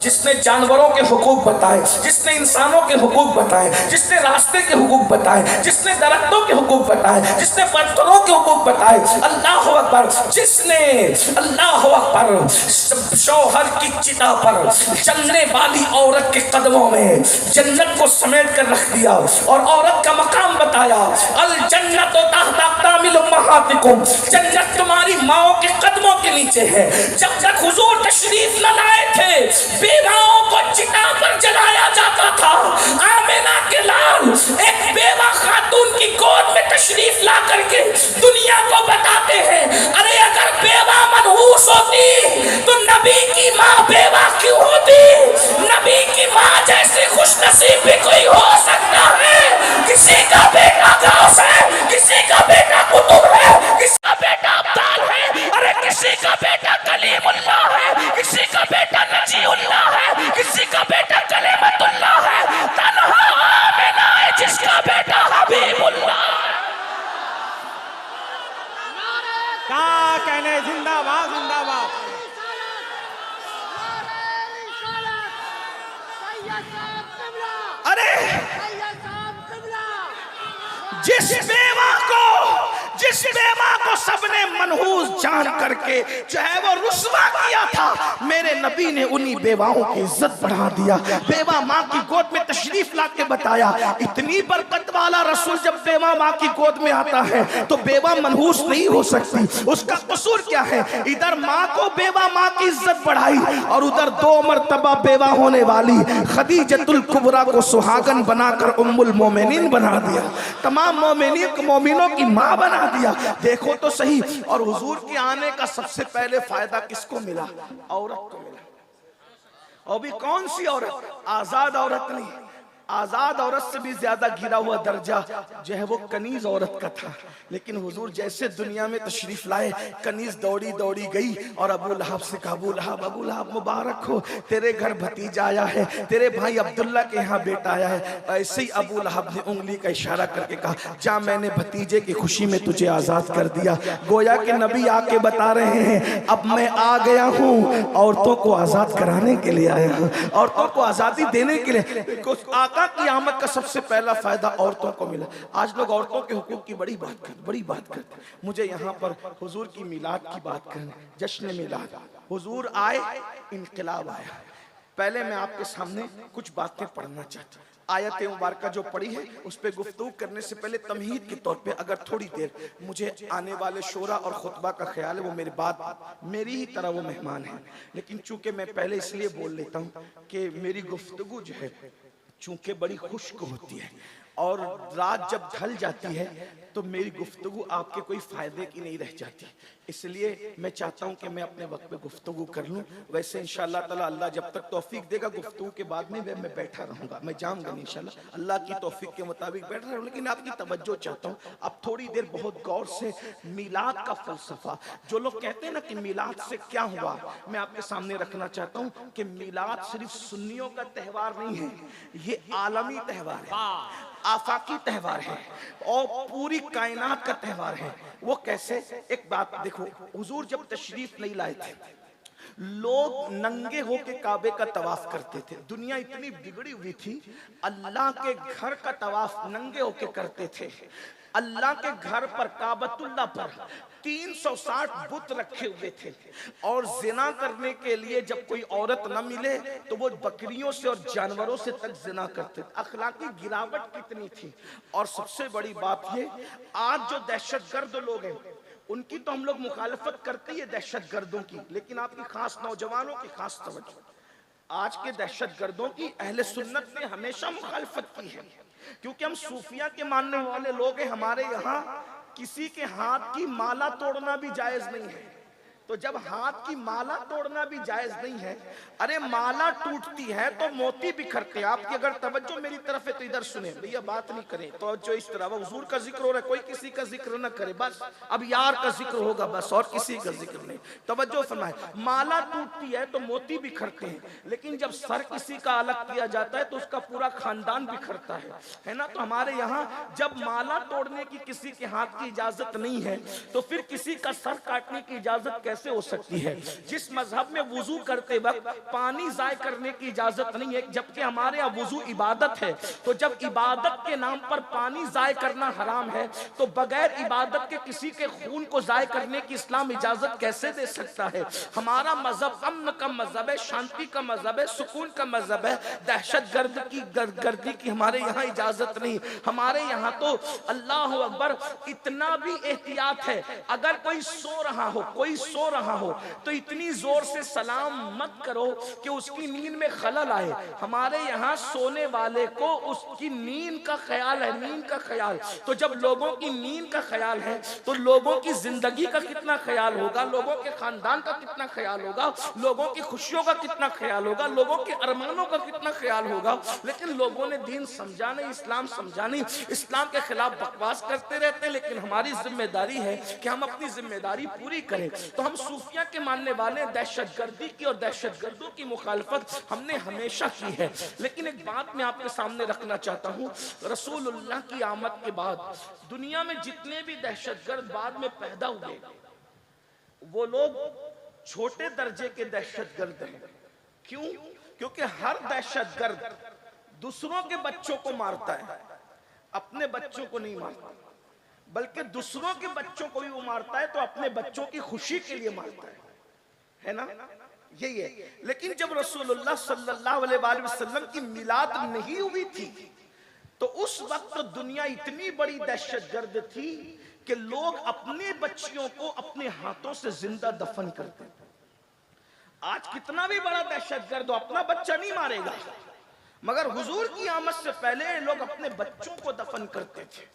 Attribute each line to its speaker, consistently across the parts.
Speaker 1: जिसने जानवरों के हुकूक बताए, जिसने इंसानों के हुकूक बताए, जिसने रास्ते के हुकूक बताए, जिसने दरख्तों के हुकूक बताए, जिसने पत्थरों के हुकूक बताए। अल्लाह अकबर। जिसने अल्लाह अकबर शौहर की चिता पर चलने वाली औरत के कदमों में जन्नत को समेट कर रख दिया और औरत का मकाम बताया। अल जन्नत तहत अक़दामिल उम्महातिकुम, जन्नत तुम्हारी माओ के कदमों के नीचे है। जब तक हुजूर तशरीफ न लाए थे, बेवाओं को चिता पर जलाया जाता था। आमिना के लाल एक बेवा खातून की गोद में तशरीफ ला करके दुनिया को बताते हैं, अरे अगर बेवा मनहूस होती तो नबी की माँ बेवा क्यों होती? नबी की माँ जैसे खुशनसीब भी कोई हो सकता है। किसी का बेटा गौस है, किसी का बेटा कुतुब है, किसी का बेटा अब्दाल है, अरे किसी का बेटा कलीमुल्लाह है, किसी का बेटा नजीउल्लाह है, किसी का बेटा कलीमतुल्लाह है। तन्हा आमिना है जिसका बेटा हबीबुल्लाह।
Speaker 2: क्या कहने, जिंदाबाद जिंदाबाद।
Speaker 1: अरे जिस बेवा को सबने मनहूस जान करके जो है वो रुस्वा किया था, मेरे नबी ने उन्हीं बेवाओं की इज्जत बढ़ा दिया। बेवा माँ की गोद में तशरीफ ला के बताया, इतनी बरकत वाला रसूल जब बेवा माँ की गोद में आता है तो बेवा मनहूस नहीं हो सकती। उसका कसूर क्या है? इधर माँ को बेवा माँ की इज्जत बढ़ाई और उधर 2 मरतबा बेवा होने वाली खदीजतुल कुबरा को सुहागन बनाकर उम्मुल मोमिनीन बना दिया, तमाम मोमिनों की माँ बना दिया। देखो तो सही। और हुजूर के आने का सबसे पहले फायदा किसको मिला? औरत को मिला। और भी कौन सी औरत? आजाद औरत नहीं, आजाद औरत से भी ज्यादा गिरा हुआ दर्जा जो है वो कनीज औरत का था। लेकिन हुजूर जैसे दुनिया में तशरीफ लाए, कनीज दौड़ी दौड़ी गई और अबू लहब से कहा, अबू लहब मुबारक हो, तेरे घर भतीजा आया है, तेरे भाई अब्दुल्ला के यहाँ बेटा आया है। ऐसे ही अबू लहब ने उंगली का इशारा करके कहा, जा मैंने भतीजे की खुशी में तुझे आजाद कर दिया। गोया के नबी आके बता रहे हैं, अब मैं आ गया हूँ, औरतों को आजाद कराने के लिए आया हूँ, औरतों को आजादी देने के लिए। की आमद का सबसे पहला फायदा औरतों को मिला। आज लोग औरतों के हुकूक की बड़ी बात करते। मुझे यहाँ पर हुजूर की मिलाद की बात करनी, जश्न मिलाद। हुजूर आए, इनकलाब आया। पहले मैं आपके सामने कुछ बातें पढ़ना चाहता हूँ। आयत मुबारका जो पढ़ी है उस पर गुफ्तगू करने से पहले तमहीद के तौर पे अगर थोड़ी देर मुझे आने वाले शोरा और खुतबा का ख्याल है, वो मेरे बाद मेरी ही तरह वो मेहमान है, लेकिन चूंकि मैं पहले इसलिए बोल लेता हूँ कि मेरी गुफ्तगू जो है चूंकि बड़ी खुश्क होती है और रात जब ढल जाती है तो मेरी गुफ्तगू आपके कोई फायदे की नहीं रह जाती। इसलिए मैं चाहता हूं कि मैं अपने वक्त पे गुफ्तगू कर लूं। वैसे इंशाअल्लाह ताला अल्लाह जब तक तौफीक देगा गुफ्तगू के बाद में मैं बैठा रहूंगा, मैं जाऊंगा नहीं इंशाअल्लाह, अल्लाह की तौफीक के मुताबिक बैठ रहा हूं। लेकिन आपकी तवज्जो चाहता हूं अब थोड़ी देर बहुत गौर से मिलाद का फलसफा, जो लोग कहते हैं ना कि मिलाद से क्या हुआ, मैं आपके सामने रखना चाहता हूं कि मिलाद सिर्फ सुन्नियों का त्यौहार नहीं है, ये आलमी त्यौहार है, आफाकी त्यौहार है और पूरी कायनात का त्यौहार है। वो कैसे? एक बात देखो, हुजूर जब तशरीफ नहीं लाए थे, लोग नंगे होके काबे का तवाफ करते थे। दुनिया इतनी बिगड़ी हुई थी, अल्लाह के घर का तवाफ नंगे होके करते थे। अल्लाह के घर पर, काबतुल्लाह पर 360 बुत रखे हुए थे और जिना करने के लिए जब कोई औरत न मिले तो वो बकरियों से और जानवरों से तक जिना करते थे। अखलाकी गिरावट कितनी थी। और सबसे बड़ी बात ये, आज जो दहशतगर्द लोग हैं उनकी तो हम लोग मुखालफत करते ही है दहशतगर्दों की, लेकिन आपकी खास नौजवानों की खास तवज्जो, आज के दहशतगर्दों की अहले सुन्नत ने हमेशा मुखालफत की है, क्योंकि हम सूफिया के मानने वाले लोग हैं। हमारे यहाँ किसी के हाथ की माला तोड़ना भी जायज नहीं है। तो जब हाथ की माला तोड़ना भी जायज नहीं है, अरे माला टूटती है तो मोती बिखरते हैं। आपकी अगर तवज्जो मेरी तरफ है तो इधर सुने भैया, बात नहीं करें तो जो इस तरह हुजूर का जिक्र हो रहा है, कोई किसी का जिक्र न करे, बस अब यार का जिक्र होगा बस, और किसी का जिक्र नहीं। तवज्जो फरमाए, माला टूटती है तो मोती बिखरते हैं, लेकिन जब सर किसी का अलग किया जाता है तो उसका पूरा खानदान बिखरता है ना। तो हमारे यहाँ जब माला तोड़ने की किसी के हाथ की इजाजत नहीं है तो फिर किसी का सर काटने की इजाजत कैसे कैसे हो सकती है? जिस मजहब में वुजू करते वक्त पानी जाय करने की इजाजत नहीं है, जबकि हमारे यहाँ वुजू इबादत है, तो जब इबादत के नाम पर पानी जाय करना हराम है, तो बगैर इबादत के किसी के खून को जाय करने की इस्लाम इजाजत कैसे दे सकता है? हमारा मजहब अमन का मजहब है, शांति का मजहब है, सुकून का मजहब है। दहशत गर्दी की हमारे यहाँ इजाजत नहीं। हमारे यहाँ तो अल्लाह अकबर, इतना भी एहतियात है, अगर कोई सो रहा हो तो इतनी जोर से सलाम मत करो कि उसकी नींद में खलल आए। हमारे यहाँ सोने वाले को उसकी नींद का ख्याल है, नींद का ख्याल। तो जब लोगों की नींद का ख्याल है तो लोगों की जिंदगी का कितना ख्याल होगा, लोगों के खानदान का कितना ख्याल होगा, लोगों की खुशियों का कितना ख्याल होगा, लोगों के अरमानों का कितना ख्याल होगा। लेकिन लोगों ने दीन समझा नहीं, इस्लाम समझा नहीं, इस्लाम के खिलाफ बकवास करते रहते हैं। लेकिन हमारी जिम्मेदारी है कि हम अपनी जिम्मेदारी पूरी करें। तो हम सूफिया के मानने वाले दहशतगर्दी की और दहशतगर्दों की मुखालफत हमने हमेशा की है। लेकिन एक बात मैं आपके सामने रखना चाहता हूँ, रसूलुल्लाह की आमद के बाद दुनिया में जितने भी दहशतगर्द बाद में पैदा हुए, वो लोग छोटे दर्जे के दहशतगर्द हैं। क्यों? क्योंकि हर दहशतगर्द दूसरों के बच्चों को मारता है, अपने बच्चों को नहीं मारता, बल्कि दूसरों के बच्चों को भी वो मारता है तो अपने बच्चों की खुशी के लिए मारता है ना? यही है। लेकिन जब रसूलुल्लाह सल्लल्लाहु अलैहि वसल्लम की मिलाद नहीं हुई थी, तो उस वक्त दुनिया इतनी बड़ी दहशतगर्द थी कि लोग अपने बच्चियों को अपने हाथों से जिंदा दफन करते थे। आज कितना भी बड़ा दहशतगर्द हो, अपना बच्चा नहीं मारेगा, मगर हुजूर की आमद से पहले लोग अपने बच्चों को दफन करते थे,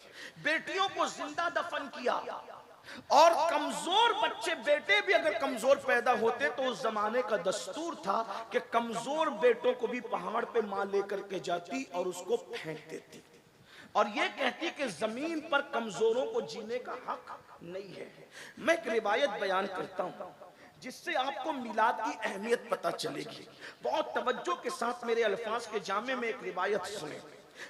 Speaker 1: बेटियों को जिंदा दफन किया। और कमजोर बच्चे, बेटे भी अगर कमजोर पैदा होते तो उस जमाने का दस्तूर था कि कमजोर बेटों को भी पहाड़ पे मां लेकर के जाती और उसको फेंक देती और ये कहती कि जमीन पर कमजोरों को जीने का हक नहीं है। मैं एक रिवायत बयान करता हूं जिससे आपको मिलाद की अहमियत पता चलेगी। बहुत तवज्जो के साथ मेरे अल्फाज के जामे में एक रिवायत सुने,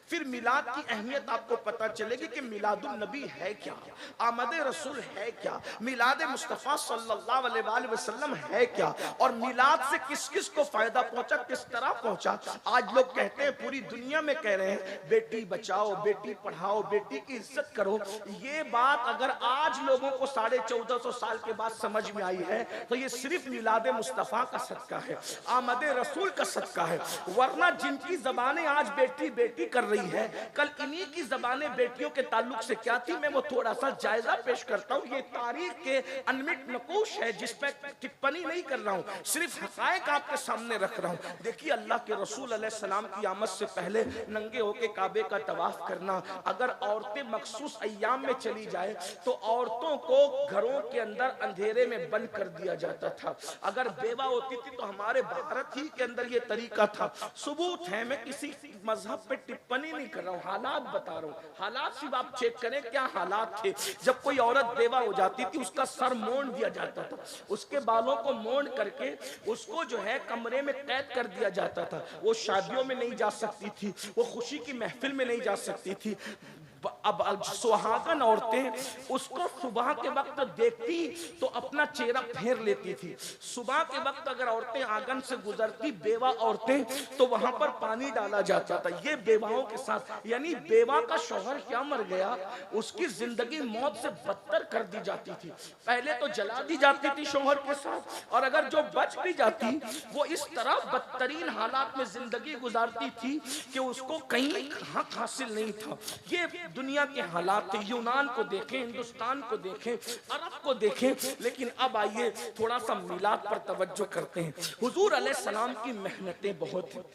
Speaker 1: फिर मिलाद की अहमियत आपको पता चलेगी कि मिलादुन नबी है क्या, आमद रसूल है क्या, मिलाद मुस्तफ़ा सल्लल्लाहु अलैहि वसल्लम है क्या, और मिलाद से किस किस को फायदा पहुंचा, किस तरह पहुंचा। आज लोग कहते हैं, पूरी दुनिया में कह रहे हैं, बेटी बचाओ, बेटी पढ़ाओ, बेटी की इज्जत करो। ये बात अगर आज लोगों को 1450 साल के बाद समझ में आई है तो ये सिर्फ मिलाद मुस्तफ़ा का सदका है, आमद रसूल का सदका है। वरना जिनकी जबानें आज बेटी बेटी कर रही है, कल इन्हीं की जबानें बेटियों के ताल्लुक से क्या थी, मैं वो थोड़ा सा जायजा पेश करता हूँ। ये तारीख के अनमिट नकूश है जिस पे टिप्पणी नहीं कर रहा हूँ, सिर्फ हकायक आपके सामने रख रहा हूँ। देखिए, अल्लाह के रसूल अलैहिस्सलाम की आमद से पहले नंगे होके काबे का तवाफ करना, अगर औरतें मखसूस अय्याम में चली जाए तो औरतों को घरों के अंदर अंधेरे में बंद कर दिया जाता था। अगर बेवा होती थी तो हमारे भारत ही के अंदर ये तरीका था। सबूत है, मैं किसी मजहब पे टिप्पणी नहीं कर रहा हूँ, हालात बता रहा हूँ। हालात सिर्फ आप चेक करें क्या हालात थे। जब कोई औरत बेवा हो जाती थी उसका सर मोड़ दिया जाता था, उसके बालों को मोड़ करके उसको जो है कमरे में कैद कर दिया जाता था। वो शादियों में नहीं जा सकती थी, वो खुशी की महफिल में नहीं जा सकती थी। अब सुहागन औरतें उसको सुबह के वक्त देखती तो अपना चेहरा फेर लेती थी। सुबह के वक्त अगर औरतें आंगन से गुजरती, बेवा औरतें, तो वहां पर पानी डाला जाता था। ये बेवाओं के साथ, यानी बेवा का शौहर क्या मर गया, उसकी जिंदगी मौत से बदतर कर दी जाती थी। पहले तो जला दी जाती थी शौहर के साथ, और अगर जो बच भी जाती वो इस तरह बदतरीन हालात में जिंदगी गुजारती थी कि उसको कहीं हक हासिल नहीं था। ये दुनिया के हालात थे। यूनान को देखें, हिंदुस्तान को देखें, अरब को देखें। लेकिन अब आइए थोड़ा सा मिलाद पर तवज्जो करते हैं। हुजूर अलैहिस्सलाम की मेहनतें बहुत हैं,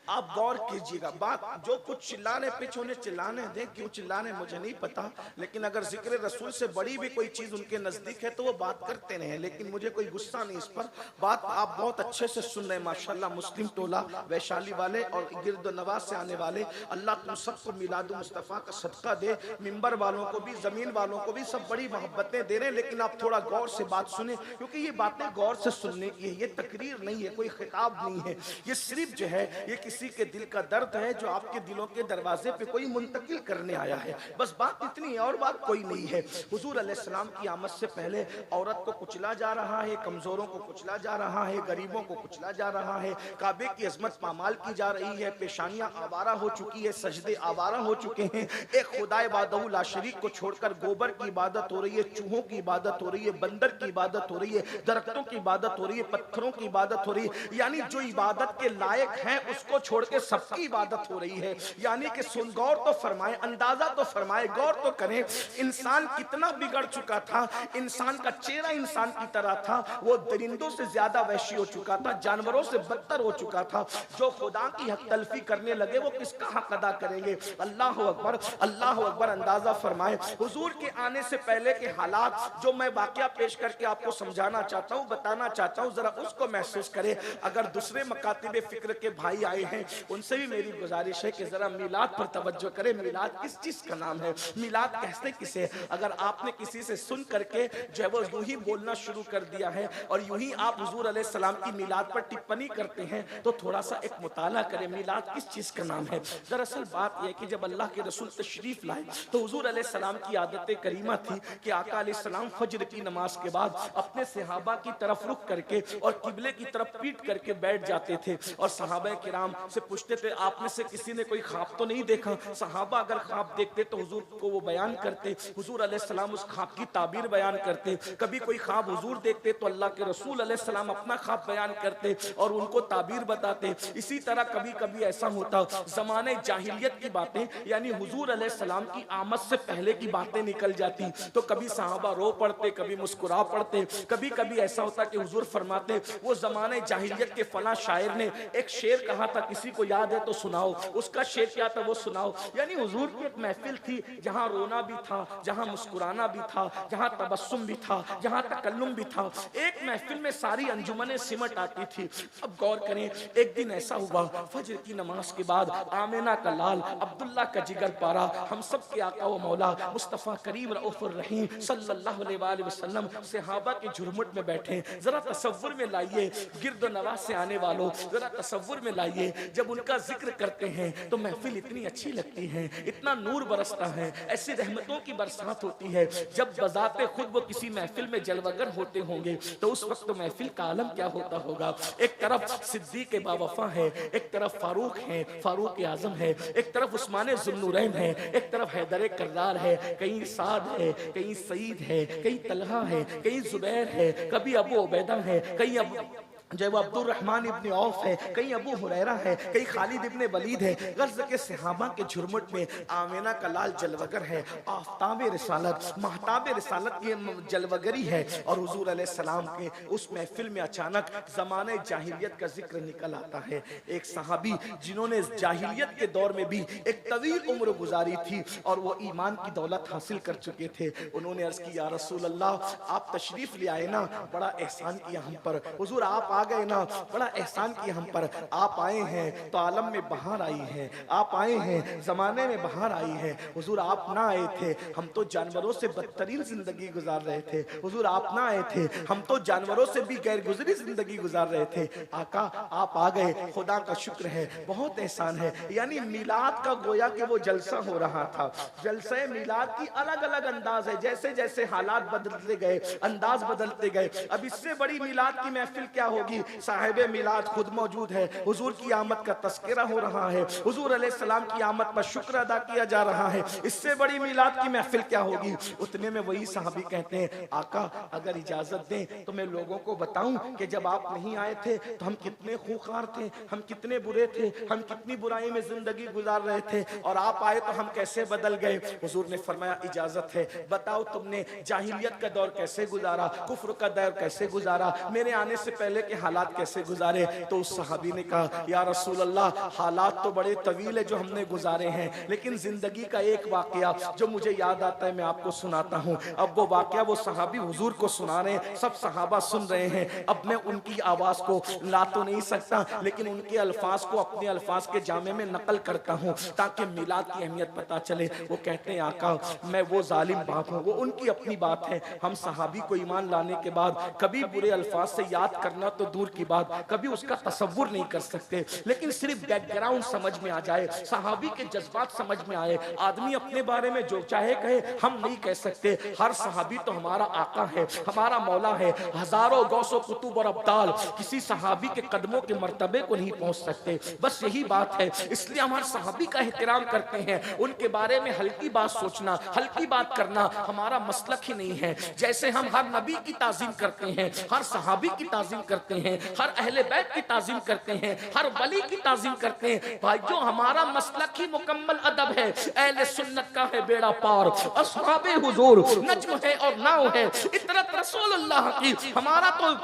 Speaker 1: आप गौर कीजिएगा। बात जो कुछ चिल्लाने पिछ उन्हें चिल्लाने दें, क्यों चिल्लाने मुझे नहीं पता, लेकिन अगर जिक्र रसूल से बड़ी भी कोई चीज उनके नजदीक है तो वो बात करते रहे। लेकिन मुझे कोई गुस्सा नहीं इस पर, बात आप बहुत अच्छे से सुन रहे हैं माशाल्लाह। मुस्लिम टोला, वैशाली वाले और गिरद नवाज से आने वाले, अल्लाह तुम सबको मिलाद मुस्तफ़ा का सदका दे। मिंबर वालों को भी, जमीन वालों को भी सब बड़ी मोहब्बतें दे रहे हैं। लेकिन आप थोड़ा गौर से बात सुने, क्योंकि ये बातें गौर से सुनने की है। ये तकरीर नहीं है, कोई खिताब नहीं है, ये सिर्फ जो है ये किसी के दिल का दर्द है जो आपके दिलों के दरवाजे पे कोई मुंतकिल करने आया है। बस बात इतनी है और बात कोई नहीं है। हुजूर अलैहिस्सलाम की आमद से पहले औरत को कुचला जा रहा है, कमजोरों को कुचला जा रहा है, गरीबों को कुचला जा रहा है, काबे की अजमत पामाल की जा रही है, पेशानियां आवारा हो चुकी है, सजदे आवारा हो चुके हैं। एक खुदाए वादहू ला शरीक को छोड़कर गोबर की इबादत हो रही है, चूहों की इबादत हो रही है, बंदर की इबादत हो रही है, दरख्तों की इबादत हो रही है, पत्थरों की इबादत हो रही है। यानी जो इबादत के लायक है उसको छोड़ के सबकी इबादत हो रही है। यानी कि सुन, गौर तो फरमाए, अंदाजा तो फरमाए, गौर तो करें, इंसान कितना बिगड़ चुका था। इंसान का चेहरा इंसान की तरह था, वो दरिंदों से ज्यादा वहशी हो चुका था, जानवरों से बदतर हो चुका था। जो खुदा की हक तलफी करने लगे वो किसका हक अदा करेंगे? अल्लाह अकबर, अल्लाह अकबर। अंदाजा फरमाए हुजूर के आने से पहले के हालात जो मैं वाकया पेश करके आपको समझाना चाहता हूँ, बताना चाहता हूँ, जरा उसको महसूस करें। अगर दूसरे मकातिब फिक्र के भाई आए हैं उनसे भी मेरी गुजारिश है कि जरा मिलाद पर तवज्जो करें। मिलाद किस चीज का नाम है? मिलाद कहते किसे? अगर आपने किसी से सुन करके जो है वो यूं ही बोलना शुरू कर दिया है और यूं ही आप हुजूर अलैहिस्सलाम की मिलाद पर टिप्पणी करते हैं तो थोड़ा सा एक मुताला करें, मिलाद किस चीज का नाम है। दरअसल बात यह कि जब अल्लाह के रसूल तशरीफ लाए तो हुजूर अलैहिस्सलाम की आदत करीमा थी कि आका अलैहिस्सलाम फज्र की नमाज के बाद अपने सहाबा की तरफ रुख करके और किबले की तरफ पीट करके बैठ जाते थे और सहाबा किराम से पूछते थे, आप में से किसी ने कोई ख्वाब तो नहीं देखा? सहाबा अगर ख्वाब देखते तो हुजूर को वो बयान करते, हुजूर अलैहिस्सलाम उस ख्वाब की ताबीर बयान करते। कभी कोई ख्वाब हुजूर देखते तो अल्लाह के रसूल अलैहिस्सलाम अपना ख्वाब बयान करते और उनको ताबीर बताते। इसी तरह कभी कभी ऐसा होता जमाने जाहिलियत की बातें यानी हुजूर अलैहिस्सलाम की आमद से पहले की बातें निकल जाती तो कभी सहाबा रो पड़ते, कभी मुस्कुरा पड़ते। कभी कभी ऐसा होता कि हुजूर फरमाते वो जमाने जाहिलियत के फला शायर ने एक शेर कहा था, किसी को याद है तो सुनाओ। उसका शेर क्या था वो सुनाओ। यानी हुजूर की एक महफिल थी जहां रोना भी था, जहां मुस्कुराना भी था, जहां तबस्सुम भी था, जहां तकल्लुम भी था। एक महफिल में सारी अंजुमने सिमट आती थी। अब गौर करें, एक दिन ऐसा हुआ फजर की नमाज के बाद आमिना का लाल, अब्दुल्ला का जिगर पारा, हम सब के आका व मौला मुस्तफा करीम रऊफुर रहीम सल्लल्लाहु अलैहि वसल्लम सहाबा के झुरमुट में बैठे। जरा तसव्वुर में लाइए, गिरदो नवाज से आने वालों जरा तसव्वुर में लाइए, जब उनका जिक्र करते हैं तो महफिल इतनी अच्छी लगती है, इतना नूर बरसता है, ऐसी रहमतों की बरसात होती है। जब बजाते खुद वो किसी महफिल में जलवगर होते होंगे तो उस वक्त तो महफिल का आलम क्या होता होगा। एक तरफ सिद्दीक बावफा है, एक तरफ फारूक है, फारूक आजम है, एक तरफ उस्मान जुन्नूरैन है, एक तरफ हैदर कर्रार है, कहीं साद है, कहीं सईद है, कहीं तलहा है, कहीं जुबैर है, कभी अबू उबैदा है, कहीं अबू जो वो अब्दुर रहमान इब्ने औफ है, कहीं अबू हुरैरा है, कहीं खालिद इब्ने वलीद है। गर्ज के सहाबा के झुरमुट में आमिना का लाल जलवगर है, आफ्ताब रिसालत, महताब रिसालत की जलवगरी है। और हुजूर अलैहिस्सलाम के उस महफिल में अचानक जमाने जाहिलियत का जिक्र निकल आता है। एक सहाबी जिन्होंने जाहिलियत के दौर में भी एक तवील उम्र गुजारी थी और वो ईमान की दौलत हासिल कर चुके थे, उन्होंने अर्ज की, या रसूल अल्लाह, आप तशरीफ ले आए ना, बड़ा एहसान किया हम पर। हुजूर आप आ गए ना, बड़ा एहसान किया हम पर। आप आए हैं तो आलम में बहार आई है, आप आए हैं जमाने में बहार आई है। हुजूर आप ना आए थे हम तो जानवरों से बदतरीन जिंदगी गुजार रहे थे। हुजूर आप ना आए थे हम तो जानवरों से भी गैर गुजरी जिंदगी गुजार रहे थे। आका आप आ गए, खुदा का शुक्र है, बहुत एहसान है। यानी मिलाद का गोया कि वो जलसा हो रहा था। जलसे मिलाद की अलग अलग अंदाज है, जैसे जैसे हालात बदलते गए, अंदाज बदलते गए। अब इससे बड़ी मिलाद की महफिल क्या होगी? साहिबे मिलाद खुद मौजूद है, हुजूर की आमद का तस्करा हो रहा है, हुजूर अलैहिस्सलाम की आमद पर शुक्र अदा किया जा रहा है। इससे बड़ी मिलाद की महफिल क्या होगी? उतने में वही सहाबी कहते हैं, आका अगर इजाजत दें तो मैं लोगों को बताऊं कि जब आप नहीं आए थे तो हम कितने खूंखार थे, हम कितने बुरे थे, हम कितनी बुराई में जिंदगी गुजार रहे थे, और आप आए तो हम कैसे बदल गए। हुजूर ने फरमाया, इजाजत है, बताओ तुमने जाहिलियत का दौर कैसे गुजारा, कुफ्र का दौर कैसे गुजारा, मेरे आने से पहले के हालात कैसे गुजारे। तो उस सहाबी ने कहा, या रसूल अल्लाह, हालात तो बड़े तवील है जो हमने गुजारे हैं, लेकिन जिंदगी का एक वाकया जो मुझे याद आता है मैं आपको सुनाता हूँ। अब वो वाकया वो सहाबी हुजूर को सुना रहे हैं, सब सहाबा सुन रहे हैं। अब मैं उनकी आवाज को ला तो नहीं सकता, लेकिन उनके अल्फाज को अपने अल्फाज के जामे में नकल करता हूँ ताकि मिलाद की अहमियत पता चले। वो कहते हैं, आका मैं वो जालिम बाप हूँ, वो उनकी अपनी बात है, हम सहाबी को ईमान लाने के बाद कभी बुरे अल्फाज से याद करना तो दूर की बात, कभी उसका तसव्वुर नहीं कर सकते। लेकिन सिर्फ बैकग्राउंड समझ में आ जाए, सहाबी के जज्बात समझ में आए, आदमी अपने बारे में जो चाहे कहे, हम नहीं कह सकते। हर सहाबी तो हमारा आका है, हमारा मौला है। हजारों गौसो कुतुब और अब्दाल किसी सहाबी के कदमों के मर्तबे को नहीं पहुंच सकते। बस यही बात है, इसलिए हमारे सहाबी का एहतराम करते हैं। उनके बारे में हल्की बात सोचना, हल्की बात करना हमारा मसलक ही नहीं है। जैसे हम हर नबी की ताज़ीम करते हैं, हर सहाबी की ताज़ीम करते हैं, हर अहले बैत की ताज़ीम करते हैं, हर वली की ताज़ीम करते हैं। भाई जो हमारा मसलक ही मुकम्मल अदब है, अहले सुन्नत का है बेड़ा पार, अस्हाबे हुजूर नज्म है और नाव है, इतरत रसूलुल्लाह की। हमारा तो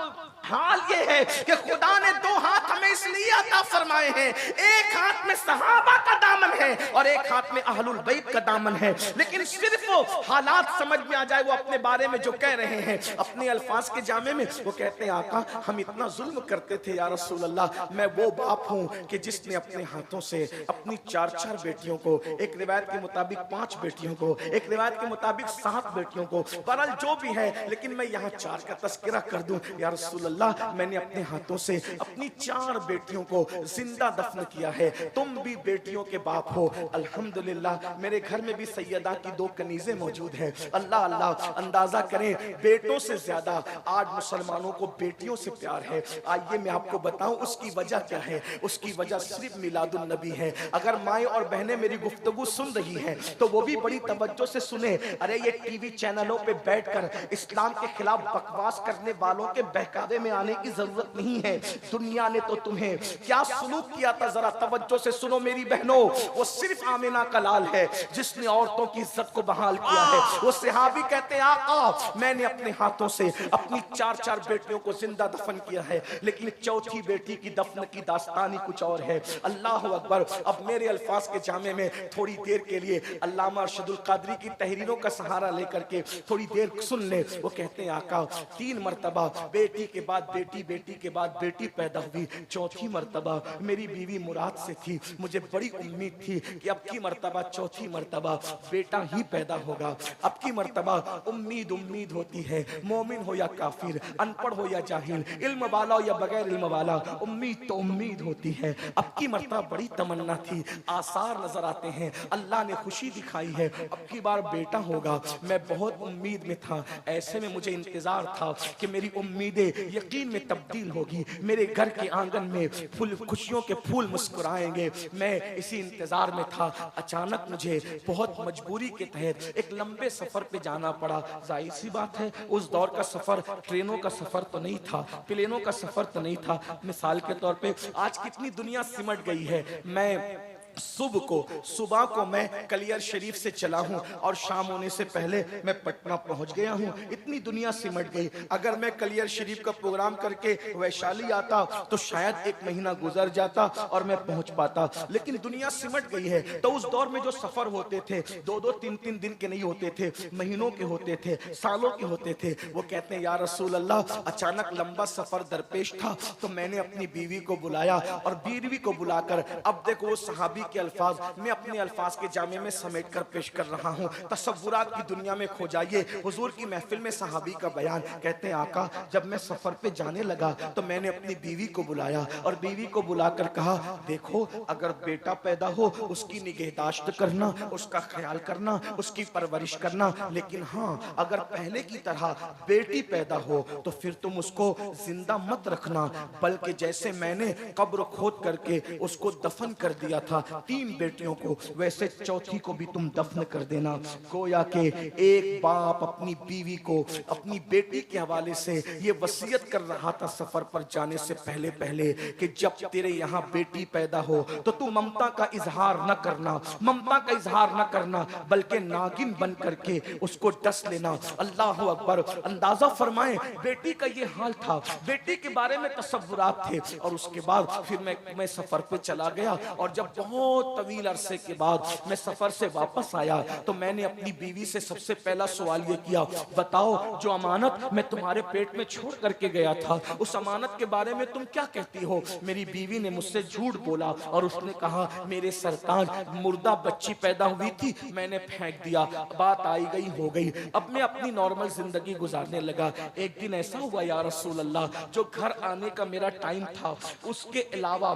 Speaker 1: हाल ये है कि खुदा ने दो हाथ हमें इसलिए अता फरमाए हैं, एक हाथ में सहाबा का दामन है और एक हाथ में अहलुल बैत का दामन है। लेकिन सिर्फ वो हालात समझ में आ जाए, वो अपने बारे में जो कह रहे हैं अपने अल्फाज के जामे में, वो कहते हैं आका हम इतना जुल्म करते थे या रसूल अल्लाह, मैं वो बाप हूँ कि जिसने अपने हाथों से अपनी 4-4 बेटियों को, एक रिवायत के मुताबिक 5 बेटियों को, एक रिवायत के मुताबिक 7 बेटियों को, बहरहाल जो भी है, लेकिन मैं यहाँ 4 का तस्करा कर दूं या रसूल अल्लाह, मैंने अपने हाथों से अपनी 4 बेटियों को जिंदा दफन किया है। तुम भी बेटियों के बाप हो। अल्हम्दुलिल्लाह मेरे घर में भी सैयदा की 2 कनीजें मौजूद हैं। अल्लाह अल्लाह, अंदाजा करें बेटों से ज्यादा आज मुसलमानों को बेटियों से प्यार है। आइए मैं आपको बताऊं उसकी वजह क्या है। उसकी वजह सिर्फ मिलादुन नबी है। अगर माएं और बहनें मेरी गुफ्तगू सुन रही हैं तो वो भी बड़ी तवज्जो से सुने। अरे ये टीवी चैनलों पे बैठकर इस्लाम के खिलाफ बकवास करने वालों के बहकावे में आने की जरूरत नहीं है। दुनिया ने तो तुम्हें क्या सुलूक किया था, जरा तवज्जो से सुनो मेरी बहनों। वो सिर्फ आमिना का लाल है जिसने औरतों की इज्जत को बहाल किया है। वो सहाबी कहते हैं आका मैंने अपने हाथों से अपनी 4-4 बेटियों को जिंदा दफन किया है, लेकिन चौथी बेटी की दफन की दास्तानी कुछ और है। अल्लाह अकबर। अब मेरे अल्फाज के जामे में थोड़ी देर के लिए अल्लामा अरशदुल कादरी की तहरीरों का सहारा लेकर के थोड़ी देर सुन ले। वो कहते हैं आका 3 मरतबा बेटी के बाद बेटी, बेटी के बाद बेटी पैदा हुई, चौथी मर्तबा मेरी बीवी मुराद से थी। मुझे बड़ी उम्मीद थी कि अब की मर्तबा, चौथी मर्तबा बेटा ही पैदा होगा। अब की मर्तबा उम्मीद होती है, मोमिन हो या काफिर, अनपढ़ हो या जाहिल, इल्म वाला हो या बगैर इल्म वाला, उम्मीद तो उम्मीद होती है। अब की मर्तबा बड़ी तमन्ना थी, आसार नजर आते हैं, अल्लाह ने खुशी दिखाई है, अब की बार बेटा होगा। मैं बहुत उम्मीद में था, ऐसे में मुझे इंतजार था कि मेरी उम्मीदें यकीन में तब्दील होगी, मेरे घर के आंगन में फूल, खुशियों के फूल मुस्कुराएंगे। मैं इसी इंतजार में था। अचानक मुझे बहुत मजबूरी के तहत एक लंबे सफर पे जाना पड़ा। जाहिर सी बात है उस दौर का सफर ट्रेनों का सफर तो नहीं था, प्लेनों का सफर तो नहीं था। मिसाल के तौर पे आज कितनी दुनिया सिमट गई है। मैं सुबह को मैं कलियर शरीफ से चला हूं और शाम होने से पहले मैं पटना पहुंच गया हूं। इतनी दुनिया सिमट गई। अगर मैं कलियर शरीफ का प्रोग्राम करके वैशाली आता तो शायद 1 महीना गुजर जाता और मैं पहुंच पाता, लेकिन दुनिया सिमट गई है। तो उस दौर में जो सफर होते थे 2-2, 3-3 दिन के नहीं होते थे, महीनों के होते थे, सालों के होते थे। वो कहते हैं या रसूल अल्लाह अचानक लंबा सफर दरपेश था तो मैंने अपनी बीवी को बुलाया और बीवी को बुलाकर, अब देखो सहाबी के अल्फाज मैं अपने अल्फाज के जामे में समेट कर पेश कर रहा हूं। तसव्वुरात की दुनिया में खो जाइए। हुजूर की महफिल में सहाबी का बयान। कहते हैं आका जब मैं सफर पे जाने लगा तो मैंने अपनी बीवी को बुलाया और बीवी को बुलाकर कहा देखो अगर बेटा पैदा हो उसकी निगहदाश्त करना, उसका ख्याल करना, उसकी परवरिश करना, लेकिन हाँ अगर पहले की तरह बेटी पैदा हो तो फिर तुम उसको जिंदा मत रखना, बल्कि जैसे मैंने कब्र खोद करके उसको दफन कर दिया था 3 बेटियों को, वैसे चौथी को भी तुम दफन कर देना। गोया के एक बाप अपनी बीवी को अपनी बेटी के हवाले से ये वसीयत कर रहा था सफर पर जाने से पहले पहले कि जब तेरे यहाँ बेटी पैदा हो तो तू ममता का इजहार न करना, ममता का इजहार न करना, बल्कि नागिन बन करके उसको डस लेना। अल्लाह अकबर। अंदाजा फरमाए बेटी का ये हाल था, बेटी के बारे में तसव्वुरात थे। और उसके बाद फिर मैं सफर पे चला गया और जब बहुत बहुत तवील अरसे के बाद मैं सफर से वापस आया तो मैंने अपनी बीवी से सबसे पहला सवाल ये किया, बताओ जो अमानत मैं तुम्हारे पेट में छोड़ करके गया था उस अमानत के बारे में तुम क्या कहती हो। मेरी बीवी ने मुझसे झूठ बोला और उसने कहा, मेरे सरताज मुर्दा बच्ची पैदा हुई थी, मैंने फेंक दिया, बात आई गई हो गई, अब मैं अपनी नॉर्मल जिंदगी गुजारने लगा। एक दिन ऐसा हुआ या रसूल अल्लाह, जो घर आने का मेरा टाइम था उसके अलावा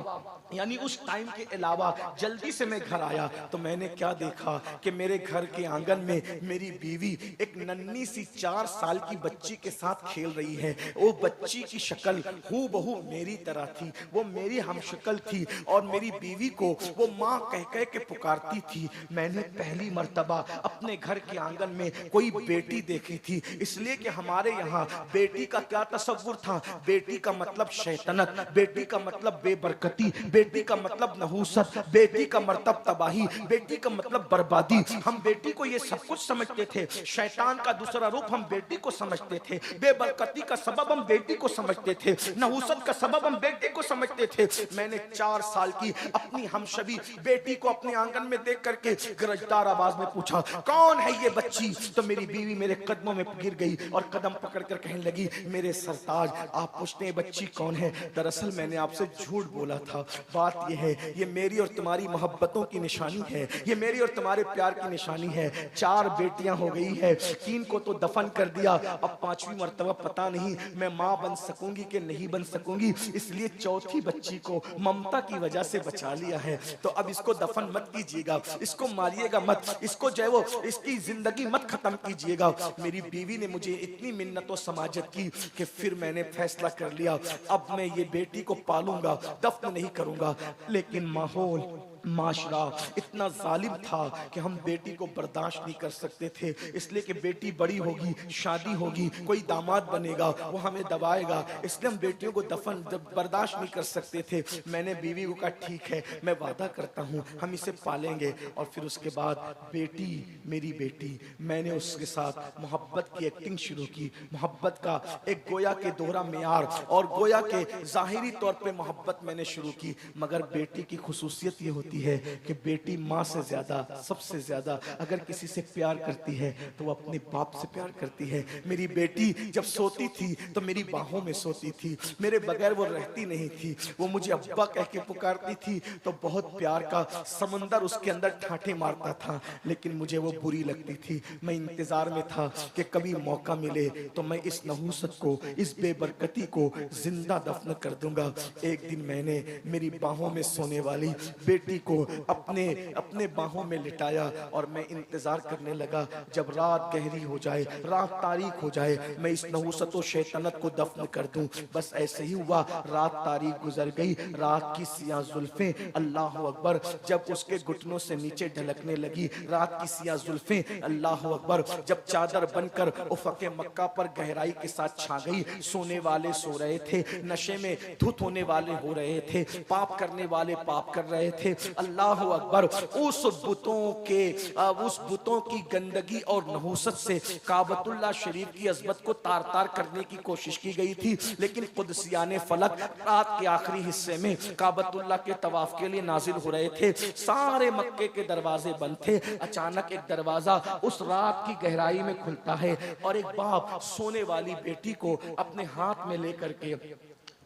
Speaker 1: यानी उस टाइम के अलावा जल्दी से मैं घर आया तो मैंने क्या देखा कि मेरे घर के आंगन में मेरी बीवी एक नन्ही सी 4 साल की बच्ची के साथ खेल रही है। वो बच्ची की शक्ल हूबहू मेरी तरह थी, वो मेरी हमशक्ल थी और मेरी बीवी को वो माँ कह कह के पुकारती थी। मैंने पहली मर्तबा अपने घर के आंगन में कोई बेटी देखी थी, इसलिए कि हमारे यहाँ बेटी का क्या तस्वुर था, बेटी का मतलब शैतानत, बेटी का मतलब बेबरकती, बेटी का मतलब नहूसत, बेटी का मतलब तबाही, बेटी का मतलब बर्बादी। हम बेटी को ये सब कुछ समझते थे, शैतान का दूसरा रूप हम बेटी को समझते थे, बेबरकती का सबब हम बेटी को समझते थे, नहूसत का सबब हम बेटी को समझते थे। मैंने 4 साल की अपनी हमशबी बेटी को अपने आंगन में देख करके गरजदार आवाज में पूछा, कौन है ये बच्ची? तो मेरी बीवी मेरे कदमों में गिर गई और कदम पकड़कर कहने लगी, मेरे सरताज आप पूछते हैं बच्ची कौन है? दरअसल मैंने आपसे झूठ बोला था, बात यह है ये मेरी और तुम्हारी मोहब्बतों की निशानी है, ये मेरी और तुम्हारे प्यार की निशानी है। 4 बेटियां हो गई है, 3 को तो दफन कर दिया, अब 5वीं मर्तबा पता नहीं मैं माँ बन सकूंगी कि नहीं बन सकूंगी, इसलिए चौथी बच्ची को ममता की वजह से बचा लिया है। तो अब इसको दफन मत कीजिएगा, इसको मारिएगा मत, इसको जो है वो इसकी जिंदगी मत खत्म कीजिएगा। मेरी बीवी ने मुझे इतनी मिन्नत और समाजत की कि फिर मैंने फैसला कर लिया, अब मैं ये बेटी को पालूंगा, दफन नहीं करूंगा। लेकिन माहौल माशरा इतना जालिम था कि हम बेटी को बर्दाश्त नहीं कर सकते थे, इसलिए कि बेटी बड़ी होगी, शादी होगी, कोई दामाद बनेगा, वो हमें दबाएगा, इसलिए हम बेटियों को दफन बर्दाश्त नहीं कर सकते थे। मैंने बीवी को कहा ठीक है, मैं वादा करता हूँ हम इसे पालेंगे। और फिर उसके बाद बेटी मेरी बेटी, मैंने उसके साथ मोहब्बत की एक्टिंग शुरू की, मोहब्बत का एक गोया के दोहरा मेयार और गोया के जाहिरी तौर पे मोहब्बत मैंने शुरू की। मगर बेटी की खुसूसियत ये होती है कि बेटी माँ से ज्यादा, सबसे ज्यादा अगर किसी से प्यार करती है तो वो अपने बाप से प्यार करती है। मेरी बेटी जब सोती थी तो मेरी बाहों में सोती थी, मेरे बगैर वो रहती नहीं थी, वो मुझे अब्बा कह के पुकारती थी तो बहुत प्यार का समंदर उसके अंदर ठाठे मारता था, लेकिन मुझे वो बुरी लगती थी। मैं इंतजार में था कि कभी मौका मिले तो मैं इस नहूसत को, इस बेबरकती को जिंदा दफन कर दूंगा। एक दिन मैंने मेरी बाहों में सोने वाली बेटी को अपने बाहों में लिटाया और मैं इंतजार करने लगा जब रात गहरी हो जाए, रात तारीक हो जाए, मैं इस नहूसत और शैतानत को दफन कर दूं। बस ऐसे ही हुआ, रात तारीक गुजर गई, रात की सियाह जुल्फें अल्लाह अकबर जब उसके घुटनों से नीचे ढलकने लगी, रात की सियाह जुल्फें अल्लाह अकबर जब चादर बनकर उफ़क़े मक्का पर गहराई के साथ छा गई। सोने वाले सो रहे थे, नशे में धुत होने वाले हो रहे थे, पाप करने वाले पाप कर रहे थे। अल्लाह अकबर उस बुतों की गंदगी और नहूसत से काबतुल्लाह शरीफ की अज़मत को तार तार करने की कोशिश की गई थी, लेकिन कुदसियाने फलक रात के आखिरी हिस्से में काबतुल्लाह के तवाफ के लिए नाजिल हो रहे थे। सारे मक्के के दरवाजे बंद थे। अचानक एक दरवाजा उस रात की गहराई में खुलता है और एक बाप सोने वाली बेटी को अपने हाथ में लेकर के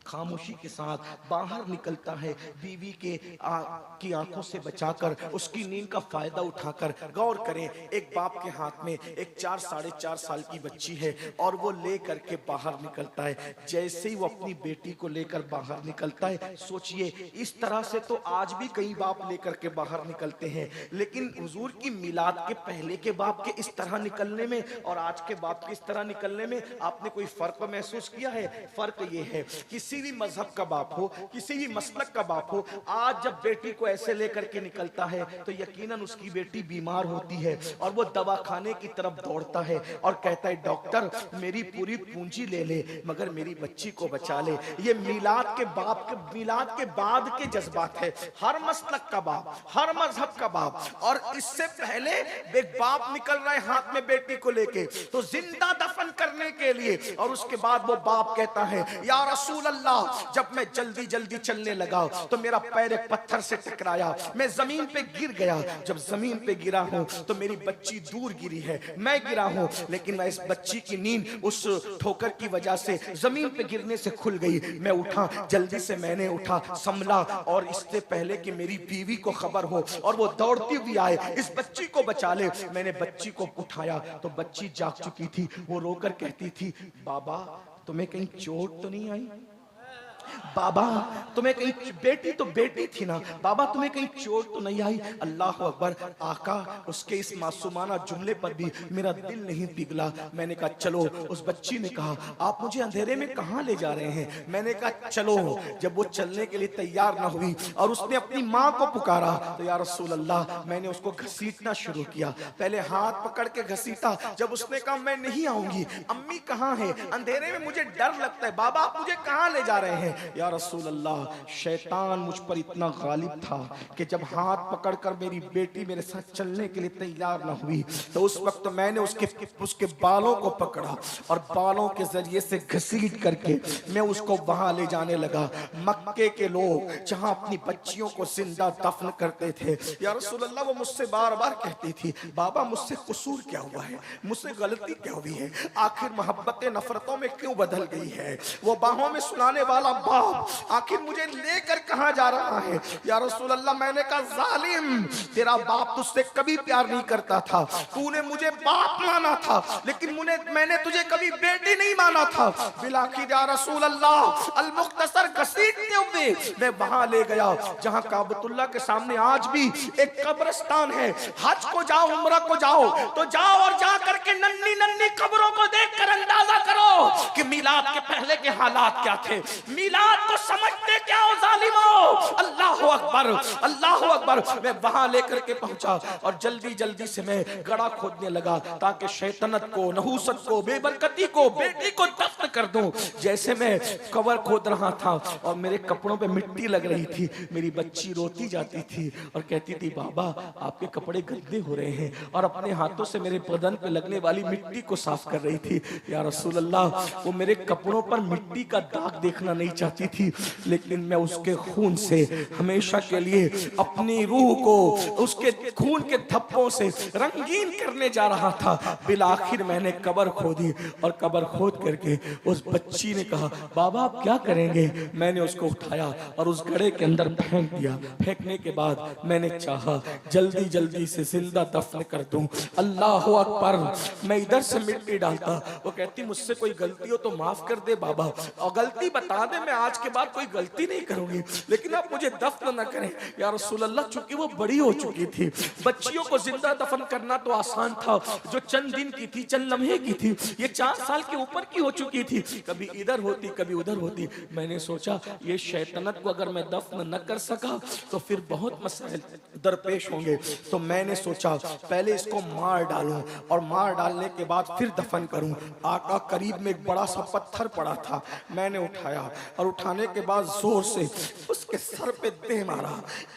Speaker 1: खामोशी के साथ बाहर निकलता है, बीवी की आंखों से बचाकर, उसकी नींद का फायदा उठाकर। गौर करें, एक बाप के हाथ में एक 4 साढ़े 4 साल की बच्ची है और वो ले करके बाहर निकलता है। जैसे ही वो अपनी बेटी को लेकर बाहर निकलता है, सोचिए इस तरह से तो आज भी कई बाप लेकर के बाहर निकलते हैं, लेकिन हुजूर की मिलाद के पहले के बाप के इस तरह निकलने में और आज के बाप के इस तरह निकलने में आपने कोई फर्क महसूस किया है? फर्क ये है, किसी भी मजहब का बाप हो, किसी भी मसलक का बाप हो, आज जब बेटी को ऐसे लेकर के निकलता है तो यकीनन उसकी बेटी बीमार होती है और वो दवाखाने की तरफ दौड़ता है और कहता है डॉक्टर मेरी पूरी पूंजी ले ले मगर मेरी बच्ची को बचा ले। ये मिलाद के बाप के, मिलाद के बाद के जज्बात है। हर मसलक का बाप, हर मजहब का बाप, और इससे पहले एक बाप निकल रहा है हाथ में बेटी को लेके तो जिंदा दफन करने के लिए, और उसके बाद वो बाप कहता है या रसूल अल्लाह अल्लाह, जब मैं जल्दी जल्दी चलने लगा तो मेरा पैर एक पत्थर से टकराया, मैं जमीन पे गिर गया। जब जमीन पे गिरा हूं तो मेरी बच्ची दूर गिरी है, मैं गिरा हूं, लेकिन मैं इस बच्ची की नींद उस ठोकर की वजह से जमीन पे गिरने से खुल गई। मैं उठा, जल्दी से मैंने उठा, संभला, और इससे पहले कि मेरी बीवी को खबर हो और वो दौड़ती हुई आए इस बच्ची को बचा ले, मैंने बच्ची को उठाया तो बच्ची जाग चुकी थी। वो रोकर कहती थी, बाबा तुम्हें कहीं चोट तो नहीं आई? बाबा तुम्हें कहीं, बेटी तो बेटी थी ना, बाबा तुम्हें कहीं चोट तो नहीं आई? अल्लाह अकबर। आका, उसके इस मासूमाना जुमले पर भी मेरा दिल नहीं पिघला। मैंने कहा चलो। उस बच्ची ने कहा, आप मुझे अंधेरे में कहां ले जा रहे हैं? मैंने कहा चलो। जब वो चलने के लिए तैयार ना हुई और उसने अपनी माँ को पुकारा तो या रसूल अल्लाह, मैंने उसको घसीटना शुरू किया। पहले हाथ पकड़ के घसीटा, जब उसने कहा मैं नहीं आऊंगी, अम्मी कहाँ है, अंधेरे में मुझे डर लगता है, बाबा आप मुझे कहाँ ले जा रहे हैं? या रसूल अल्लाह, शैतान मुझ पर इतना गालिब था कि जब हाथ पकड़कर मेरी बेटी मेरे साथ चलने के लिए तैयार न हुई तो उस वक्त मैंने उसके बालों को पकड़ा और बालों के जरिए से घसीट करके मैं उसको वहां ले जाने लगा। मक्के के लोग जहां अपनी बच्चियों को जिंदा दफन करते थे, या रसूल अल्लाह, वो मुझसे बार बार कहती थी, बाबा मुझसे कसूर क्या हुआ है, मुझसे गलती क्या हुई है, आखिर मोहब्बतें नफरतों में क्यों बदल गई है? वो बाहों में सुनाने वाला बाप आखिर मुझे लेकर कहां जा रहा है? या रसूल अल्लाह, मैंने कहा जालिम, तेरा बाप तुझसे कभी प्यार नहीं करता था, तूने मुझे बाप माना था, लेकिन मैंने तुझे कभी बेटी नहीं माना था। बिलाखिर या रसूल अल्लाह, अल मुख्तसर घसीटते हुए मैं वहां ले गया जहां काबतुल्लाह के सामने आज भी एक कब्रिस्तान है। हज को जाओ, उम्रा को जाओ तो जाओ और जा करके नन्ही नन्ही कब्रों को देखकर अंदाजा करो कि मिलाद के पहले के हालात क्या थे। मिलाद को समझते क्या हो जालिमो? अल्लाह अकबर, अल्लाह अकबर। मैं वहां लेकर के पहुंचा और जल्दी जल्दी से मैं गड़ा खोदने लगा ताकि शैतानत को, नहूसत को, बेबरकती को, बेटी को दफ्न कर दूं। जैसे मैं कब्र खोद रहा था और मेरे कपड़ों पे मिट्टी लग रही थी, मेरी बच्ची रोती जाती थी और कहती थी, बाबा आपके कपड़े गंदे हो रहे हैं, और अपने हाथों से मेरे बदन पे लगने वाली मिट्टी को साफ कर रही थी। या रसूल अल्लाह, वो मेरे कपड़ों पर मिट्टी का दाग देखना नहीं चाहती थी, लेकिन मैं उसके खून से हमेशा के लिए अपनी रूह को उसके खून के धब्बों से रंगीन करने जा रहा था। बिलाखिर मैंने कब्र खोदी और कब्र खोद करके उस बच्ची ने कहा, बाबा आप क्या करेंगे? मैंने उसको उठाया और उस गड्ढे के अंदर फेंक दिया। फेंकने के बाद मैंने चाहा जल्दी जल्दी से जिंदा दफन कर दूं। अल्लाह अकबर। मैं इधर से मिट्टी डालता, वो कहती मुझसे कोई गलती हो तो माफ कर दे बाबा, और गलती बता दे, मैं आज के बाद कोई गलती नहीं करूंगी, लेकिन आप मुझे दफन न करें। या रसूल अल्लाह, चूंकि वो बड़ी हो चुकी थी, बच्चियों को जिंदा दफन करना तो आसान था, जो चंद दिन की थी, चंद लम्हे की थी, ये 4 साल के ऊपर की हो चुकी थी, कभी इधर होती कभी उधर होती। मैंने सोचा ये शैतानत को अगर मैं दफन न कर सका तो फिर बहुत मसाइल दरपेश होंगे। तो मैंने सोचा पहले इसको मार डालूं और मार डालने के बाद फिर दफन करूं। आका करीब में एक बड़ा सा पत्थर पड़ा था, मैंने उठाया और उठाने के बाद जोर से उसके सर पे दे मारा।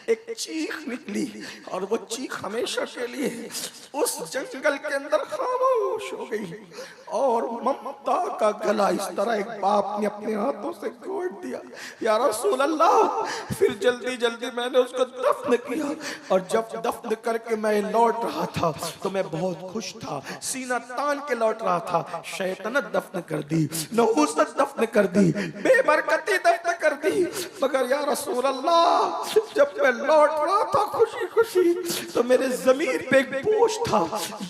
Speaker 1: एक चीख निकली और वो चीख हमेशा के लिए उस जंगल के अंदर खामोश हो गई। और ममता का गला इस तरह एक बाप ने अपने हाथों से घोट दिया। या रसूल अल्लाह, फिर जल्दी जल्दी मैंने उसको दफन किया, और जब दफन करके मैं लौट रहा था तो मैं बहुत खुश था, सीना तान के लौट रहा था। शैतानत दफन कर दी, नहूसत दफन कर दी, बेबरकती दफन कर दी, मगर या रसूल अल्लाह, जब मैं लौट रहा था खुशी खुशी तो मेरे ज़मीर पे एक बोझ था।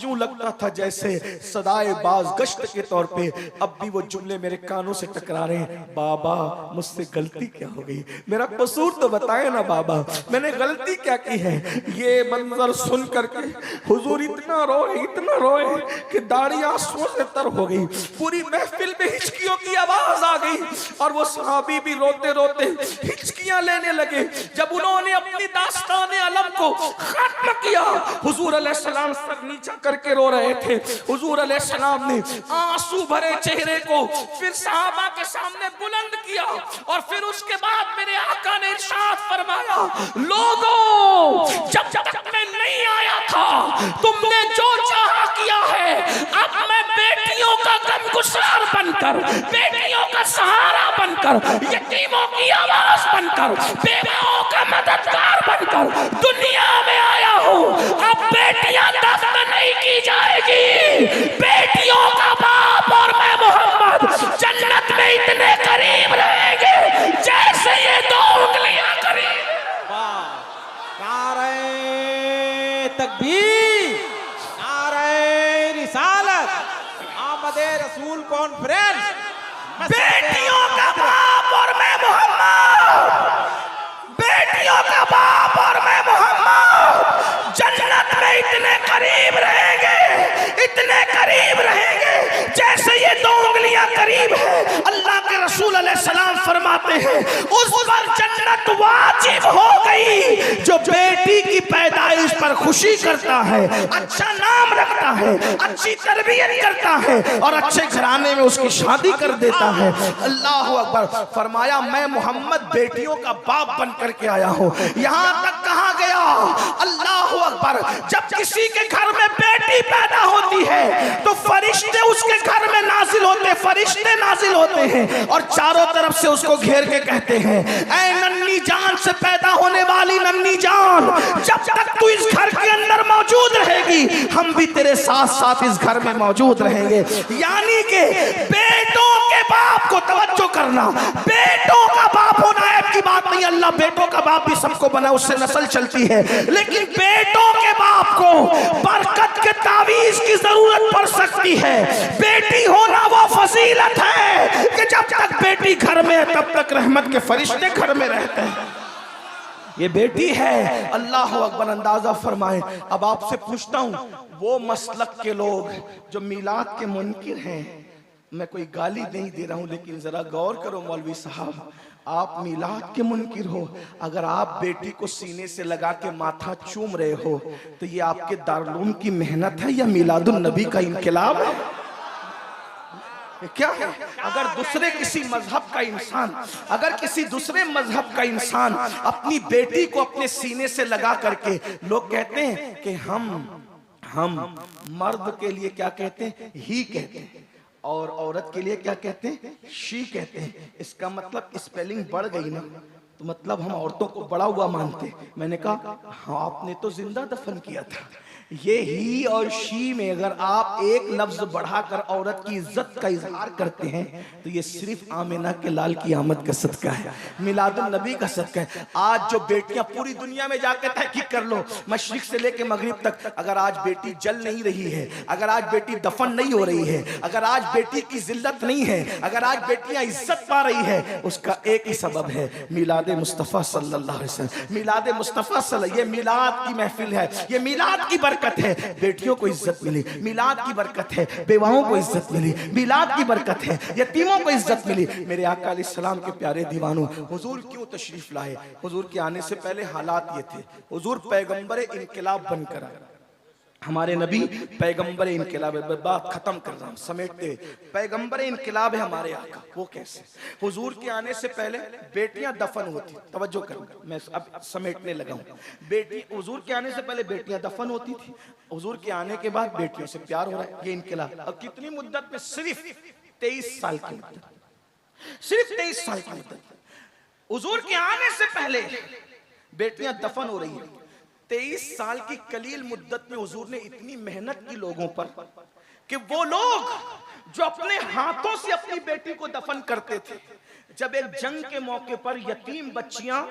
Speaker 1: यूं लगता था जैसे सदाए बाज गश्त के तौर पे अब भी वो जुमले मेरे कानों से टकरा रहे हैं, बाबा मुझसे गलती क्या हो गई, मेरा कसूर तो बताए ना बाबा, मैंने गलती क्या की है। ये मंजर सुन करके हुजूर इतना रोए कि दाढ़ी आंसुओं से तर हो गई। पूरी महफिल में हिचकियों की आवाज आ गई और वो सहाबी भी रोते रोते हिचकियां लेने लगे। जब उन्होंने अपनी दास्तान अलम को खत्म किया, हुजूर अलैहिस्सलाम सर नीचा करके रो रहे थे। हुजूर अलैहिस्सलाम ने आंसू भरे चेहरे को फिर सहाबा के सामने बुलंद किया और फिर उसके बाद मेरे आका ने इरशाद फरमाया, लोगों जब तक मैं नहीं आया था तुमने जो चाहा किया है, अब मैं बेटियों का गमगुसार बन बनकर, बेटियों का सहारा बनकर, यतीमों की आवाज बनकर, बेवाओं का मददगार बनकर दुनिया में आया हूँ। अब बेटियां दफन नहीं की जाएगी। बेटियों का बाप और मैं मोहम्मद जन्नत में इतने करीब रहेंगे जैसे ये दो उंगलियां करीब।
Speaker 2: नारे तकबीर, नारे रिसालत, आमदे रसूल कॉन्फ्रेंस।
Speaker 1: बेटियों का बाप और मैं मोहम्मद, बेटियों का बाप और मैं मोहम्मद जन्नत में इतने करीब रहेंगे, इतने करीब रहेंगे जैसे ये दो उंगलियां करीब है। अल्लाह के रसूल अलैहिस्सलाम फरमाते हैं उस पर जन्नत वाजिब हो गई जो बेटी की पैदाइश पर खुशी करता है, अच्छा नाम रखता है, अच्छी तरबियत करता है और अच्छे घराने में उसकी शादी कर देता है। अल्लाह अकबर। फरमाया मैं मोहम्मद बेटियों का बाप बन करके आया हूँ। यहाँ तक कहा गया, अल्लाह अकबर, जब किसी के घर में बेटी पैदा होती है तो फरिश्ते उसके घर में नाजिल होते, फरिश्ते नाजिल होते हैं और चारों तरफ से उसको घेर के कहते हैं ऐ नन्ही जान से पैदा होने वाली नन्ही जान, जब तक तू इस घर के अंदर मौजूद रहेगी हम भी तेरे साथ साथ इस घर में मौजूद रहेंगे। यानी कि बेटों के बाप को तवज्जो करना, बेटों का बाप होना ऐब की बात नहीं। अल्लाह बेटों का बाप भी सबको बना, उससे नस्ल चलती है, लेकिन बेटों के बाप को बरकत के तावीज की जरूरत पड़ सकती है। बेटी होना वो फजीलत है कि जब तक बेटी घर में है तब तक रहमत के फरिश्ते घर में रहते हैं। ये बेटी है। अल्लाह अकबर। अंदाजा फरमाए। अब आपसे पूछता हूं, वो मसलक के लोग जो मिलाद के मुनकिर हैं, मैं कोई गाली नहीं दे रहा हूं, लेकिन जरा गौर करो मौलवी साहब, आप मिलाद के मुनकिर हो, अगर आप बेटी को सीने से लगा के माथा चूम रहे हो तो ये आपके दारुल की मेहनत है या मिलादुन नबी का इनकलाब है? क्या है? अगर दूसरे किसी मजहब का इंसान, अगर किसी दूसरे मजहब का इंसान अपनी बेटी को अपने सीने से लगा करके, लोग कहते हैं कि हम मर्द के लिए क्या कहते हैं? ही कहते हैं, और औरत के लिए क्या कहते हैं? शी कहते हैं। इसका मतलब स्पेलिंग बढ़ गई ना, तो मतलब हम औरतों को बड़ा हुआ मानते। मैंने कहा हाँ, आपने तो जिंदा दफन किया था। ये ही और शी में अगर आप एक लफ्ज बढ़ाकर औरत की इज्जत का इजहार करते हैं तो ये सिर्फ आमिना के लाल की आमद का सदका है, मिलादुन नबी का सदका है। आज जो बेटियां पूरी दुनिया में जाकर तहकीक कर लो, मशरिक से लेकर मगरिब तक, अगर आज बेटी जल नहीं रही है, अगर आज बेटी दफन नहीं हो रही है, अगर आज बेटी की जिल्लत नहीं है, अगर आज बेटियां इज्जत पा रही है, उसका एक ही सबब है, मिलाद मुस्तफ़ा सल्लल्लाहु अलैहि वसल्लम। मिलाद मुस्तफ़ा सल्लल्लाहु, ये मिलाद की महफिल है, ये मिलाद की बरकत है। बेटियों को इज्जत मिली, मिलाद की बरकत है। बेवाओं को इज्जत मिली, मिलाद की बरकत है। यतीमों को इज्जत मिली। मेरे आका अलैहिस्सलाम के प्यारे दीवानों, हुजूर क्यों तशरीफ लाए? हुजूर के आने से पहले हालात ये थे, हुजूर पैगंबर इनकलाब बनकर आए। हमारे नबी पैगंबर इनकलाब, बात खत्म कर रहा हूं समेटते, पैगंबर इनकलाब है हमारे आका। वो कैसे? हुजूर के आने से पहले बेटियां दफन होती, तवज्जो करना, मैं अब समेटने लगा हूं। बेटी, हुजूर के आने से पहले बेटियां दफन होती थी, हुजूर के आने के बाद बेटियों से प्यार हो रहा है, ये इनकलाब। अब कितनी मुद्दत में? सिर्फ 23 साल की मुद्दत, सिर्फ 23 साल की मुद्दत। हुजूर के आने से पहले बेटियां दफन हो रही है। 23 साल की कलील मुद्दत में हुजूर ने इतनी मेहनत की लोगों पर कि वो लोग जो अपने हाथों से अपनी बेटी को दफन करते थे, जब एक जंग के मौके पर यतीम बच्चियां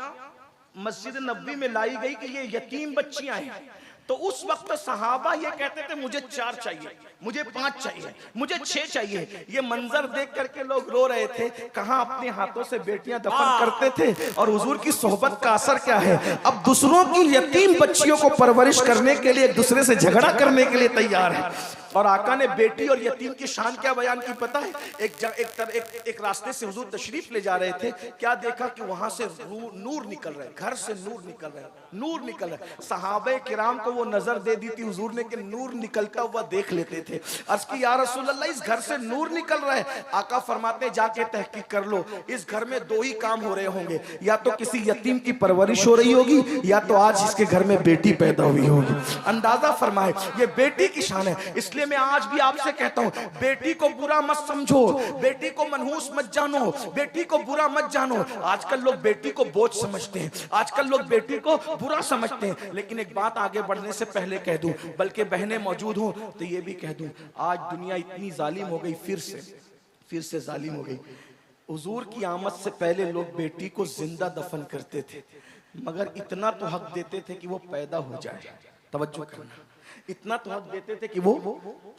Speaker 1: मस्जिद नबवी में लाई गई कि ये यतीम बच्चियां हैं, तो उस वक्त सहाबा ये कहते थे मुझे 4 चाहिए, मुझे 5 चाहिए, मुझे 6 चाहिए। ये मंजर देख करके लोग रो रहे थे। कहां अपने हाथों से बेटियां दफन करते थे और हुजूर की सोहबत का असर क्या है? अब दूसरों की यतीम बच्चियों को परवरिश करने के लिए एक दूसरे से झगड़ा करने के लिए तैयार है। और आका ने बेटी और यतीम की शान क्या बयान की पता है? एक रास्ते से हुजूर तशरीफ ले जा रहे थे, क्या देखा कि वहां से नूर निकल रहे, घर से नूर निकल रहे, नूर निकल रहे। सहाबे किराम को वो नजर दे दी थी हुजूर ने कि नूर निकलता हुआ देख लेते थे। अर्ज की या रसूल अल्लाह, इस घर से नूर निकल रहा है। आका फरमाते जाके तहकीक कर लो, इस घर में 2 ही काम हो रहे होंगे, या तो किसी यतीम की परवरिश हो रही होगी, या तो आज इसके घर में बेटी पैदा हुई होगी। अंदाजा फरमाए, ये बेटी की शान है। इसलिए मैं आज भी आपसे कहता हूं, बेटी को बुरा मत समझो, बेटी को मनहूस मत जानो, बेटी को बुरा मत जानो। आजकल लोग बेटी को बोझ समझते हैं, आजकल लोग बेटी को बुरा समझते हैं। लेकिन एक बात आगे बढ़ने से पहले कह दूं, बल्कि बहनें मौजूद हो तो ये भी कह दूं, आज दुनिया इतनी जालिम हो गई, फिर से जालिम हो गई। हुजूर की आमद से पहले लोग बेटी को जिंदा दफन करते थे, मगर इतना तो हक देते थे कि वो पैदा हो जाए। तवज्जो करना, इतना तो हक देते थे कि वो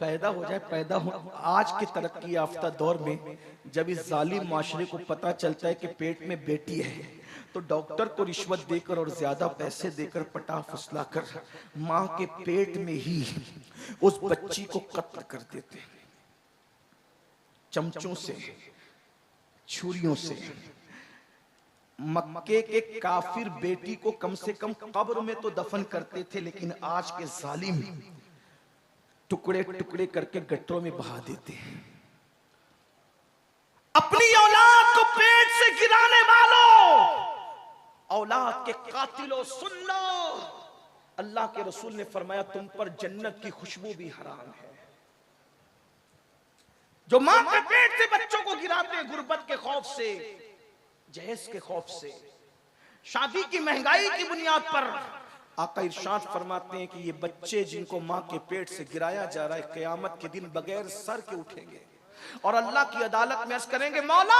Speaker 1: पैदा हो जाए, पैदा हो। आज के तरक्की याफ्ता दौर में जब इस जालिम माशरे को पता चलता है कि पेट में बेटी है, तो डॉक्टर को रिश्वत देकर और ज्यादा पैसे देकर पटा फुसला कर मां के पेट में ही उस बच्ची को कत्ल कर देते, चमचों से, छुरियों से। मक्के के काफिर बेटी को कम से कम कब्र में तो दफन करते थे, लेकिन आज के जालिम टुकड़े टुकड़े करके गट्टरों में बहा देते हैं। अपनी औलाद को पेट से गिराने वालों, औलाद के कातिलों, सुन लो, अल्लाह के रसूल ने फरमाया तुम पर जन्नत की खुशबू भी हराम है। जो मां के पेट से बच्चों को गिराते हैं गुर्बत के खौफ से, जहेज के खौफ से, शादी की महंगाई की बुनियाद पर, आका इरशाद फरमाते हैं कि ये बच्चे जिनको मां के पेट से गिराया जा रहा है, क़यामत के दिन बगैर सर के उठेंगे और अल्लाह की अदालत में अर्ज करेंगे, मौला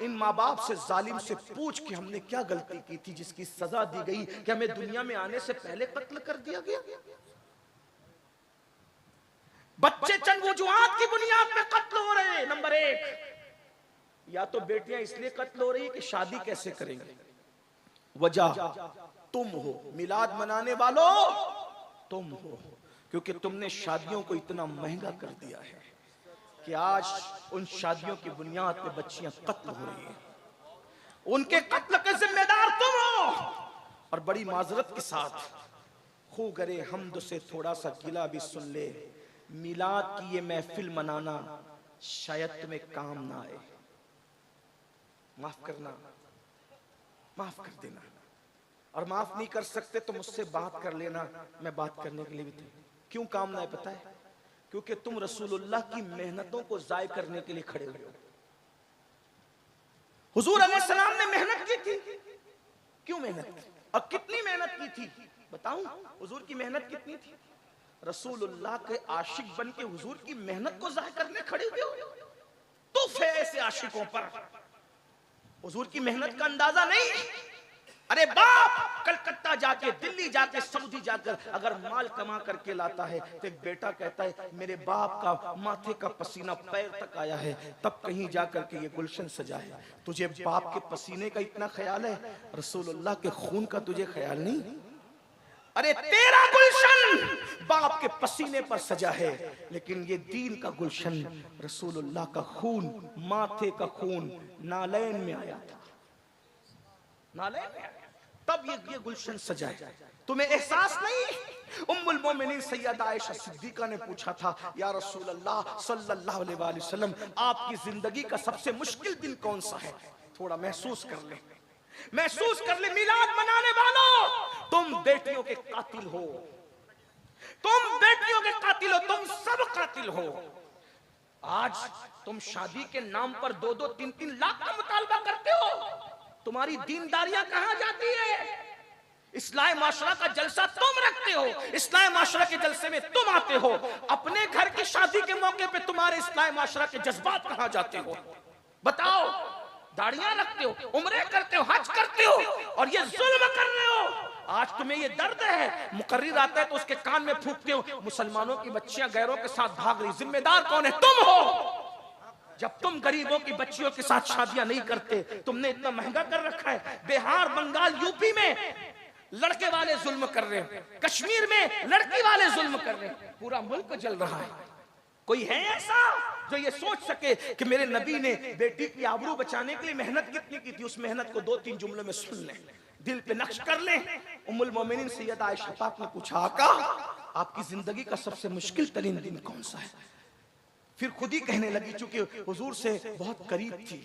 Speaker 1: इन माँ बाप से, जालिम से पूछ कि हमने क्या गलती की थी जिसकी सजा दी गई कि हमें दुनिया में आने से पहले कत्ल कर दिया गया। बच्चे चंद वजूहात की बुनियाद पे कत्ल हो रहे हैं। नंबर एक, या तो बेटियां इसलिए कत्ल हो रही है कि शादी कैसे करेंगे, वजह तुम हो, मिलाद मनाने वालों तुम हो, क्योंकि तुमने शादियों को इतना महंगा कर दिया है कि आज उन शादियों की बुनियाद पे बच्चियां कत्ल हो रही हैं। उनके कत्ल के जिम्मेदार तुम हो। और बड़ी माजरत के साथ खू गरे हमद से थोड़ा सा गिला भी सुन ले, मिलाद की ये महफिल मनाना शायद तुम्हें काम ना आए। माफ करना, माफ कर देना, और माफ नहीं कर सकते तो मुझसे बात कर लेना, मैं बात करने के लिए भी तैयार। क्यों काम ना है पता है? क्योंकि तुम रसूलुल्लाह की मेहनतों को जाय करने के लिए खड़े हुए हो। हुजूर अलैहिस्सलाम ने मेहनत की थी, क्यों मेहनत की और कितनी मेहनत की थी बताऊं? हुजूर की मेहनत कितनी थी? रसूलुल्लाह के आशिक बन के हुजूर की मेहनत को जाय करने खड़े हुए हो। तो ऐसे आशिकों पर हुजूर की मेहनत का अंदाजा नहीं। अरे बाप कलकत्ता जाके, दिल्ली जाके, सऊदी जाकर अगर माल कमा करके लाता है तो एक बेटा कहता है मेरे बाप का माथे का पसीना पैर तक आया है, तब कहीं जाकर के ये गुलशन सजा है। तुझे बाप के पसीने का इतना ख्याल है, रसूलुल्लाह के खून का तुझे ख्याल नहीं? अरे तेरा गुलशन बाप के पसीने पर सजा है, लेकिन ये दीन का गुलशन रसूलुल्लाह का खून, माथे का खून नालैन में आया था, नालैन में आया, तब ये गुलशन सजा है। तुम्हें एहसास नहीं? उम्मुल मोमिनीन सैयदा आयशा सिद्दीका ने पूछा था, या रसूल अल्लाह सल्लल्लाहु अलैहि वसल्लम, आपकी जिंदगी का सबसे मुश्किल दिन कौन सा है? थोड़ा महसूस कर ले, महसूस कर ले। मिलाद मनाने वालों, तुम बेटियों के कातिल हो, तुम बेटियों के कातिल हो, तुम सब कातिल हो। आज तुम शादी के नाम पर 2-2, 3-3 लाख का मुतालबा करते हो। तुम्हारी दीनदारियां कहां जाती है? इस्लाह माशरा का जलसा तुम रखते हो, इस्लाह माशरा के जलसे में तुम आते हो, अपने घर की शादी के मौके पे तुम्हारे इस्लाह माशरा के जज्बात कहां जाते हो? बताओ। दाढ़ियां रखते हो, उम्रे करते हो, हज करते हो, और ये जुल्म कर रहे हो। आज तुम्हें ये दर्द है, मुकर्रिर आता है तो उसके कान में फूंकते हो, मुसलमानों की बच्चियां गैरों के साथ भाग रही, जिम्मेदार कौन है? तुम हो। जब तुम गरीबों की बच्चियों के साथ शादियां नहीं करते, तुमने इतना महंगा कर रखा है। बिहार, बंगाल, यूपी में लड़के वाले जुल्म कर रहे हैं, कश्मीर में लड़की वाले जुल्म कर रहे हैं, पूरा मुल्क जल रहा है। कोई है ऐसा जो ये सोच सके कि मेरे नबी ने बेटी की आबरू बचाने के लिए मेहनत कितनी की थी? उस मेहनत को 2-3 जुमलों में सुन लें, दिल पे नक्श कर लें। उम्मुल मोमिनीन सैयदा आयशा पाक ने पूछा, आका आपकी जिंदगी का सबसे मुश्किल तरीन दिन कौन सा है? फिर खुद ही कहने लगी, चूंकि हुजूर से बहुत करीब थी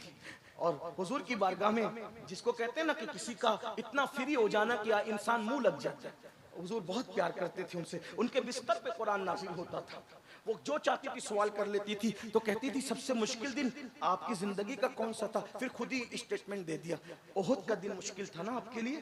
Speaker 1: और हुजूर की बारगाह में जिसको कहते हैं ना कि किसी का इतना फ्री हो जाना कि इंसान मुंह लग जाता है, हुजूर बहुत प्यार करते थे उनसे। उनके बिस्तर पे कुरान नाज़िल होता था, वो जो चाहती थी सवाल कर लेती थी। तो कहती थी सबसे मुश्किल दिन आपकी जिंदगी का कौन सा था? फिर खुद ही स्टेटमेंट दे दिया, ओहद का दिन मुश्किल था ना आपके लिए,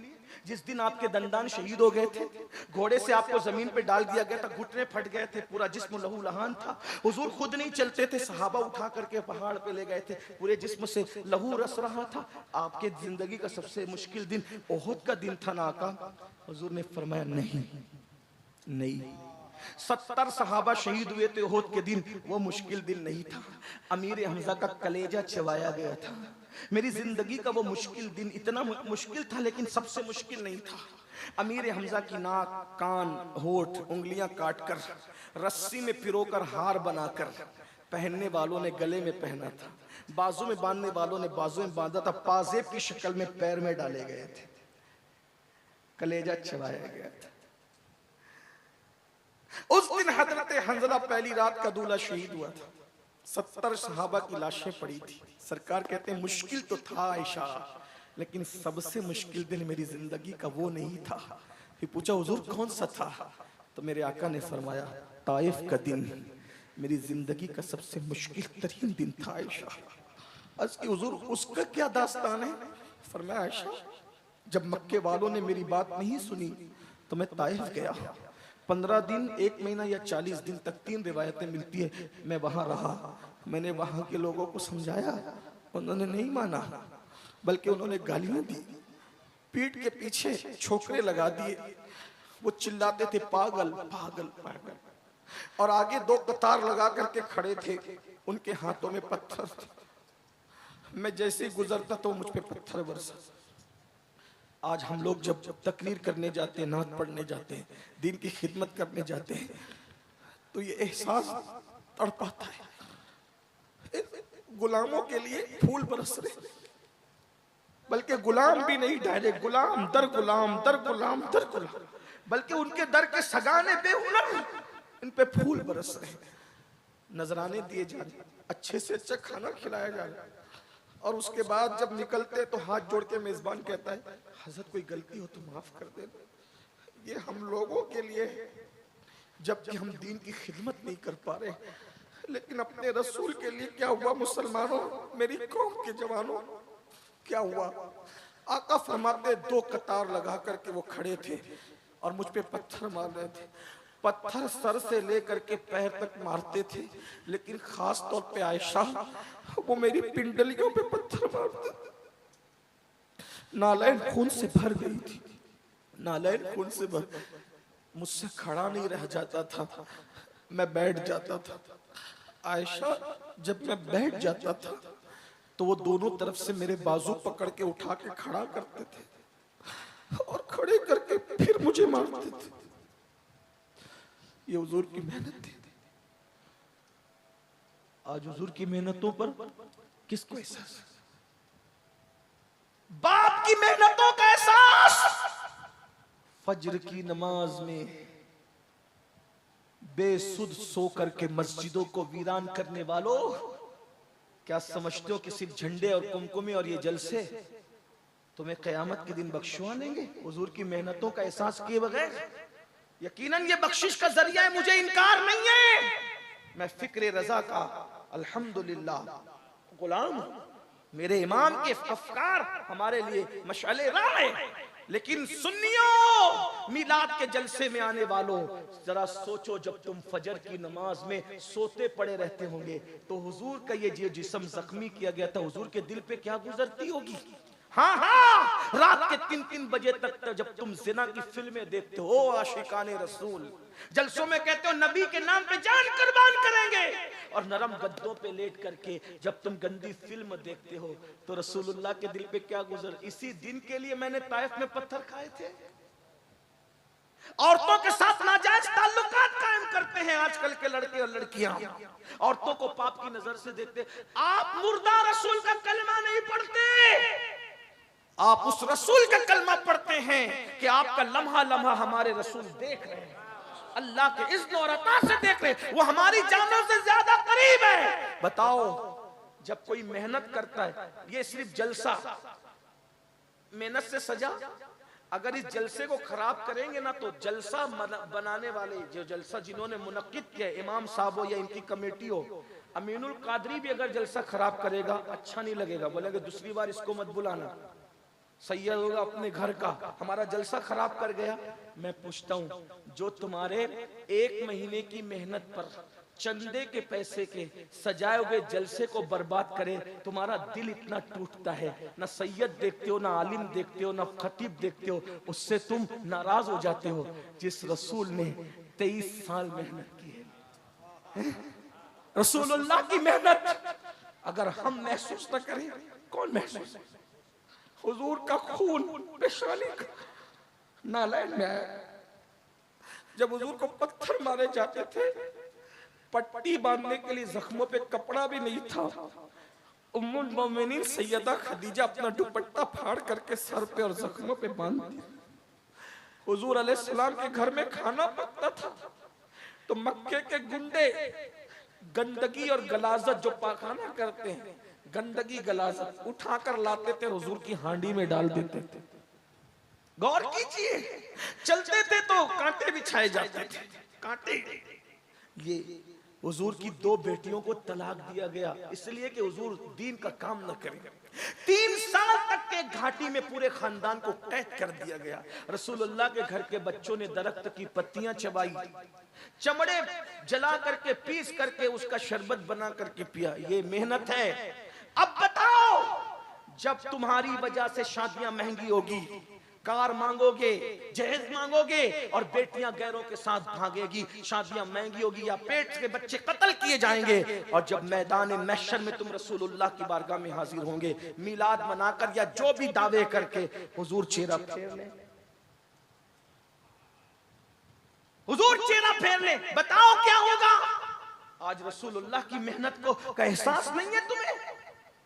Speaker 1: जिस दिन आपके दंदान शहीद हो गए थे, घोड़े से आपको जमीन पे डाल दिया गया था, घुटने फट गए थे, पूरा जिस्म लहू लहान था, हुजूर खुद नहीं चलते थे, सहाबा उठा करके पहाड़ पे ले गए थे, पूरे जिस्म से लहू रस रहा था। आपके जिंदगी का सबसे मुश्किल दिन ओहद का दिन था ना आका? हुजूर ने फरमाया नहीं नहीं, 70 सहाबा शहीद हुए थे ओहद के दिन, वो मुश्किल दिन नहीं था। अमीर हमजा का कलेजा चबाया गया था। मेरी जिंदगी का वो मुश्किल दिन इतना मुश्किल था, लेकिन सबसे मुश्किल नहीं था। अमीर हमजा की नाक, कान, होठ, उंगलियां काटकर रस्सी में पिरोकर हार बनाकर पहनने वालों ने गले में पहना था, बाजू में बांधने वालों ने बाजू में बांधा था, पाजेब की शक्ल में पैर में डाले गए थे, कलेजा चबाया गया था। उस दिन हजरत हंजला पहली रात का दूल्हा शहीद हुआ था। 70 सहाबा की लाशें पड़ी थी। सरकार कहते हैं मुश्किल तो था आयशा, लेकिन सबसे मुश्किल दिन मेरी जिंदगी का वो नहीं था। फिर पूछा हुजूर कौन सा था? तो मेरे आका ने फरमाया ताइफ का दिन मेरी जिंदगी का सबसे मुश्किल तरीन दिन था आयशा। अर्ज़ की हुजूर उसका क्या दास्तान है? फरमाया आयशा, जब मक्के वालों ने मेरी बात नहीं सुनी तो मैं ताइफ गया। 15 दिन, 1 महीना या 40 दिन तक, 3 रिवायतें मिलती है, मैं वहां रहा। मैंने वहां के लोगों को समझाया, उन्होंने नहीं माना, बल्कि उन्होंने गालियां दी, पीठ के पीछे छोकरे लगा दिए। वो चिल्लाते थे पागल पागल पागल, और आगे 2 कतार लगा करके खड़े थे, उनके हाथों में पत्थर थे। मैं जैसे ही गुजरता तो मुझ पे पत्थर बरसा। आज हम लोग जब तकरीर करने जाते हैं, नात पढ़ने जाते हैं, दीन की खिदमत करने जाते हैं, तो ये एहसास तड़पाता है, गुलामों के लिए फूल बरस रहे, बल्कि गुलाम भी नहीं, डायरेक्ट गुलाम दर गुलाम दर गुलाम दर गुलाम, बल्कि उनके दर के सगाने बेहुनर इन पे फूल बरस रहे, नजराने दिए जा रहे, अच्छे से अच्छा खाना खिलाया जा रहा है। और उसके बाद जब निकलते तो हाथ जोड़ के मेजबान कहता है हजरत कोई गलती हो तो माफ कर देना। ये हम लोगों के लिए है, जबकि हम दीन की खिदमत नहीं कर पा रहे, लेकिन अपने रसूल के लिए क्या हुआ मुसलमानों, मेरी कौम के जवानों, क्या हुआ? आका फरमाते 2 कतार लगा करके वो खड़े थे और मुझ पे पत्थर मार रहे थे। पत्थर सर से लेकर के पैर तक मारते थे, लेकिन खास तौर पे आयशा, वो मेरी पिंडलियों पे पत्थर मारते थे। नालैन खून से भर गई थी, नालैन खून से भर, मुझसे खड़ा नहीं रह जाता था, मैं बैठ जाता था। आयशा, जब मैं बैठ जाता था तो वो दोनों तरफ से मेरे बाजू पकड़ के उठा के खड़ा करते थे और खड़े करके फिर मुझे मारते थे। ये हुजूर की मेहनत थी। आज हुजूर की मेहनतों पर किसको एहसास? बाप की मेहनतों का एहसास फज्र की नमाज में बेसुध सो करके मस्जिदों को वीरान करने वालों, क्या समझते हो कि सिर्फ झंडे और कुमकुमी और ये जलसे तुम्हें कयामत के दिन बख्शवा लेंगे? हुजूर की मेहनतों का एहसास किए बगैर यकीनन ये बख्शिश का जरिया है, मुझे इनकार नहीं है। मैं फिक्र रजा का अल्हम्दुलिल्लाह गुलाम हूं। मेरे इमाम के अफकार हमारे लिए मशाले राह है। लेकिन सुन्नियों, मिलाद के जलसे में आने वालों, जरा सोचो, जब तुम फजर की नमाज में सोते पड़े रहते होंगे तो हुजूर का ये जो जिस्म जख्मी किया गया था, हुजूर के दिल पे क्या गुजरती होगी? हाँ हाँ, रात के 3-3 बजे तक जब तुम जिना की फिल्में देखते हो, आशिकाने रसूल, जलसों में कहते हो नबी के नाम पे जान कुर्बान करेंगे, और नरम गद्दों पे लेट करके जब तुम गंदी फिल्म देखते हो तो रसूलुल्लाह के दिल पे क्या गुजर? इसी दिन के लिए मैंने ताइफ में पत्थर खाए थे। औरतों के साथ नाजायज ताल्लुकात कायम करते हैं आजकल के लड़के और लड़कियां, औरतों को पाप की नजर से देखते। आप मुर्दा रसूल का कलमा नहीं पढ़ते, आप उस रसूल का कलमा पढ़ते हैं कि आपका लम्हा लम्हा हमारे रसूल देख रहे हैं, अल्लाह के इज़्न और अता से देख रहे हैं, वो हमारी जानों से ज्यादा करीब है। बताओ, जब कोई मेहनत करता है, ये सिर्फ जलसा मेहनत से सजा, अगर इस जलसे को खराब करेंगे ना तो जलसा बनाने वाले जो जलसा जिन्होंने मुनक्किद किया, इमाम साहब हो या इनकी कमेटी हो, अमीनुल कादरी भी अगर जलसा खराब करेगा अच्छा नहीं लगेगा, बोलेंगे दूसरी बार इसको मत बुलाना, सैयद होगा अपने घर का, हमारा जलसा खराब कर गया। मैं पूछता हूँ, जो तुम्हारे एक महीने की मेहनत पर चंदे के पैसे के सजाए हुए जलसे को बर्बाद करे, तुम्हारा दिल इतना टूटता है, ना सैयद देखते हो, ना आलिम देखते हो, ना खतीब देखते हो, उससे तुम नाराज हो जाते हो जिस रसूल ने 23 साल मेहनत की है। रसूलुल्लाह की मेहनत अगर हम महसूस न करें, कौन महसूस? हुजूर का खून पेशानी का नालैन में आया, जब हुजूर को पत्थर मारे जाते थे, पट्टी बांधने के लिए जख्मों पे कपड़ा भी नहीं था, उम्मुल मोमिनीन सैयदा खदीजा अपना दुपट्टा फाड़ करके सर पे और जख्मों पे बांध दिया। हुजूर अलैहिस्सलाम के घर में खाना पकता था तो मक्के के गुंडे गंदगी और गलाजत जो पाखाना करते हैं, गंदगी गलाजत उठाकर लाते थे, हुजूर की हांडी में डाल देते थे। गौर कीजिए, चलते थे तो कांटे बिछाए जाते थे, कांटे। ये हुजूर की 2 बेटियों को तलाक दिया गया इसलिए कि हुजूर दीन का काम न करें। 3 साल तक के घाटी में पूरे खानदान को कैद कर दिया गया। रसूलुल्लाह के घर के बच्चों ने दरख्त की पत्तियां चबाई, चमड़े जला करके पीस करके उसका शरबत बना करके पिया। ये मेहनत है। अब बताओ, जब तुम्हारी वजह से शादियां महंगी होगी, कार मांगोगे, जहेज मांगोगे और बेटियां गैरों के साथ भागेगी, शादियां महंगी होगी या पेट के बच्चे कत्ल किए जाएंगे, और जब मैदान महशर में तुम रसूलुल्लाह की बारगाह में हाजिर होंगे, मिलाद मनाकर या जो भी दावे करके, हुजूर चेहरा फेर ले, हुजूर चेहरा फेर ले, बताओ क्या होगा? आज रसूलुल्लाह की मेहनत का एहसास नहीं है तुम्हें?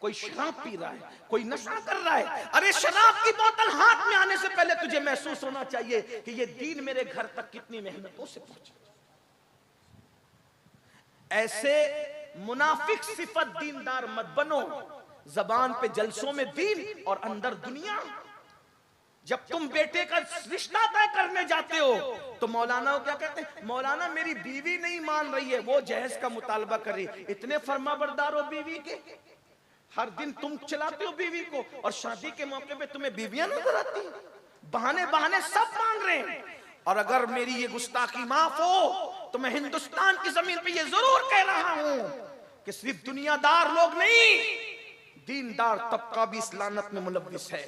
Speaker 1: कोई शराब पी रहा है, कोई नशा कर रहा है, अरे शराब की बोतल हाथ में आने से पहले तुझे महसूस होना चाहिए कि ये दीन मेरे घर तक कितनी मेहनतों से पहुंचा। ऐसे मुनाफिक सिफत दीनदार मत बनो, जबान पे जलसों में दीन और अंदर दुनिया। जब तुम बेटे का रिश्ता तय करने जाते हो तो मौलाना को क्या कहते हैं? मौलाना मेरी बीवी नहीं मान रही है, वो जहेज का मुतालबा कर रही है। इतने फर्माबरदार हो बीवी के, हर दिन तुम चलाते हो बीवी को और शादी के मौके पे तुम्हें बीवियां नजर आती हैं। बहाने बहाने सब मांग रहे हैं। और अगर मेरी ये गुस्ताखी माफ हो तो मैं हिंदुस्तान की जमीन पे ये जरूर कह रहा हूं कि सिर्फ दुनियादार लोग नहीं, दीनदार तबका भी इस लानत में मुलव्विस है।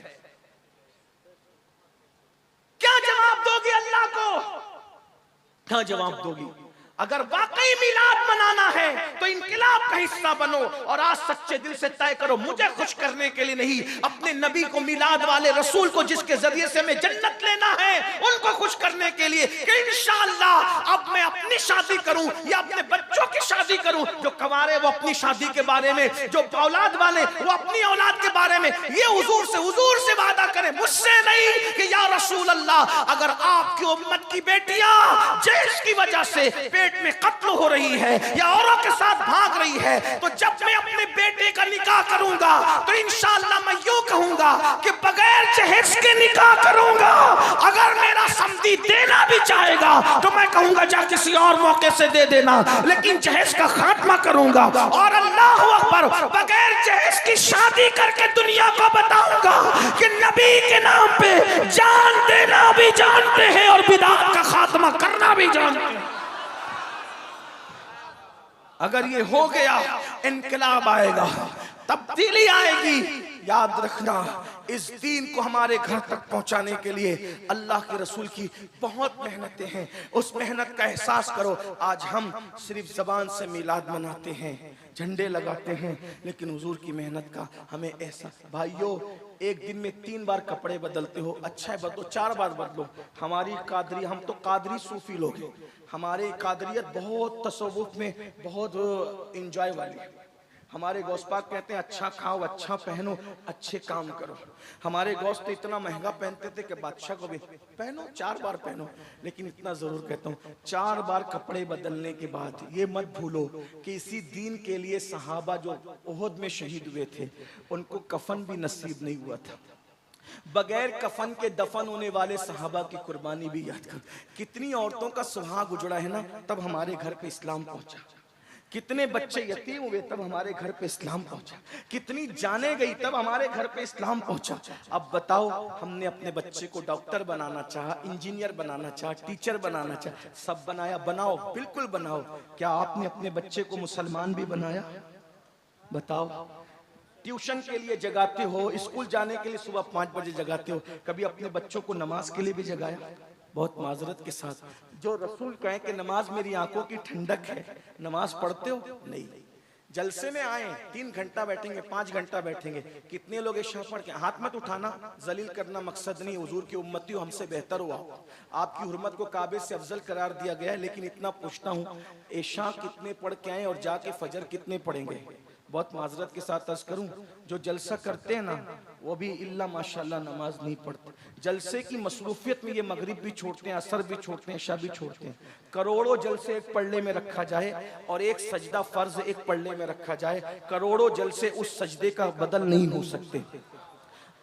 Speaker 1: क्या जवाब दोगी अल्लाह को? क्या जवाब दोगी? अगर वाकई मिलाद मनाना है तो इनकलाब का हिस्सा बनो और आज सच्चे दिल से तय करो, मुझे खुश करने के लिए नहीं, अपने नबी को, मिलाद वाले रसूल को जिसके जरिए से हमें जन्नत लेना है, उनको खुश करने के लिए कि इंशाअल्लाह अब मैं अपनी शादी करूं या अपने बच्चों की शादी करूं। जो कंवारे वो अपनी शादी के बारे में, जो औलाद वाले वो अपनी औलाद के बारे में ये हुजूर से वादा करें, मुझसे नहीं कि या रसूल अल्लाह, अगर आपकी उम्मत की बेटियां जहेज की वजह से पेट में कत्ल हो रही है या औरों के साथ भाग रही है, तो जब मैं अपने बेटे का निकाह करूंगा तो इंशाअल्लाह मैं यूं कहूंगा कि बगैर जहेज के निकाह करूंगा। अगर मेरा समधी देना भी चाहेगा तो मैं कहूंगा जा किसी और मौके से दे देना, लेकिन जहेज का खात्मा करूंगा और अल्लाह अकबर, बगैर जहेज की शादी करके दुनिया को बताऊंगा कि नबी के नाम पे जान देना भी जानते हैं और बिदअत का खात्मा करना भी जानते हैं। अगर ये हो गया, इनकलाब आएगा, तब्दीली आएगी। याद रखना, इस दीन को हमारे घर तक पहुंचाने के लिए अल्लाह के रसूल की बहुत मेहनतें हैं। उस मेहनत का एहसास करो। आज हम सिर्फ जबान से मिलाद मनाते हैं, झंडे लगाते हैं, लेकिन हुजूर की मेहनत का हमें एहसास। भाइयों, एक दिन में 3 बार कपड़े बदलते हो, अच्छा है बदलो, 4 बार बदलो। हमारी कादरी, हम तो कादरी सूफी लोग हैं, हमारे कादरियत बहुत तसव्वुफ में बहुत इंजॉय वाली है। हमारे गौस पाक कहते हैं अच्छा खाओ, अच्छा पहनो, अच्छे काम करो। हमारे गौस तो इतना महंगा पहनते थे कि बादशाह को भी पहनो, 4 बार पहनो। लेकिन इतना जरूर कहता हूँ, 4 बार कपड़े बदलने के बाद ये मत भूलो कि इसी दीन के लिए सहाबा जो उहद में शहीद हुए थे, उनको कफन भी नसीब नहीं हुआ था। बगैर कफन के दफन होने वाले सहाबा की कुर्बानी भी याद कर। कितनी औरतों का सुहाग उजड़ा है ना, तब हमारे घर पे इस्लाम पहुंचा। कितने बच्चे यतीम हुए तब हमारे घर पे इस्लाम पहुंचा। कितनी जाने गई तब हमारे घर पे इस्लाम पहुंचा। अब बताओ, हमने अपने बच्चे को डॉक्टर बनाना चाहा, इंजीनियर बनाना चाहा, टीचर बनाना चाहा, सब बनाया। बनाओ, बिल्कुल बनाओ। क्या आपने अपने बच्चे को मुसलमान भी बनाया? बताओ। ट्यूशन के लिए जगाते हो, स्कूल जाने के लिए सुबह 5 बजे जगाते हो, कभी अपने बच्चों को नमाज के लिए भी जगाया? बहुत माजरत के साथ, जो रसूल कहे कि नमाज मेरी आंखों की ठंडक है, नमाज पढ़ते हो? नहीं। जलसे में आए 3 घंटा बैठेंगे, 5 घंटा बैठेंगे, कितने लोग इशा पढ़ के? हाथ मत उठाना, जलील करना मकसद नहीं। हुजूर की उम्मती हो, हमसे बेहतर हुआ, आपकी हुर्मत को काबे से अफजल करार दिया गया है। लेकिन इतना पूछता हूँ, इशा कितने पढ़ के आए और जाके फजर कितने पढ़ेंगे? बहुत माजरत के साथ अर्ज करूं, जो जलसा करते हैं ना, वो भी इल्ला माशाल्लाह नमाज नहीं पढ़ते। जलसे की मसरूफियत में ये मगरिब भी छोड़ते हैं, असर भी छोड़ते हैं, इशा भी छोड़ते हैं। करोड़ों जलसे एक पल्ले में रखा जाए और एक सजदा फर्ज एक पल्ले में रखा जाए, करोड़ों जलसे उस सजदे का बदल नहीं हो सकते।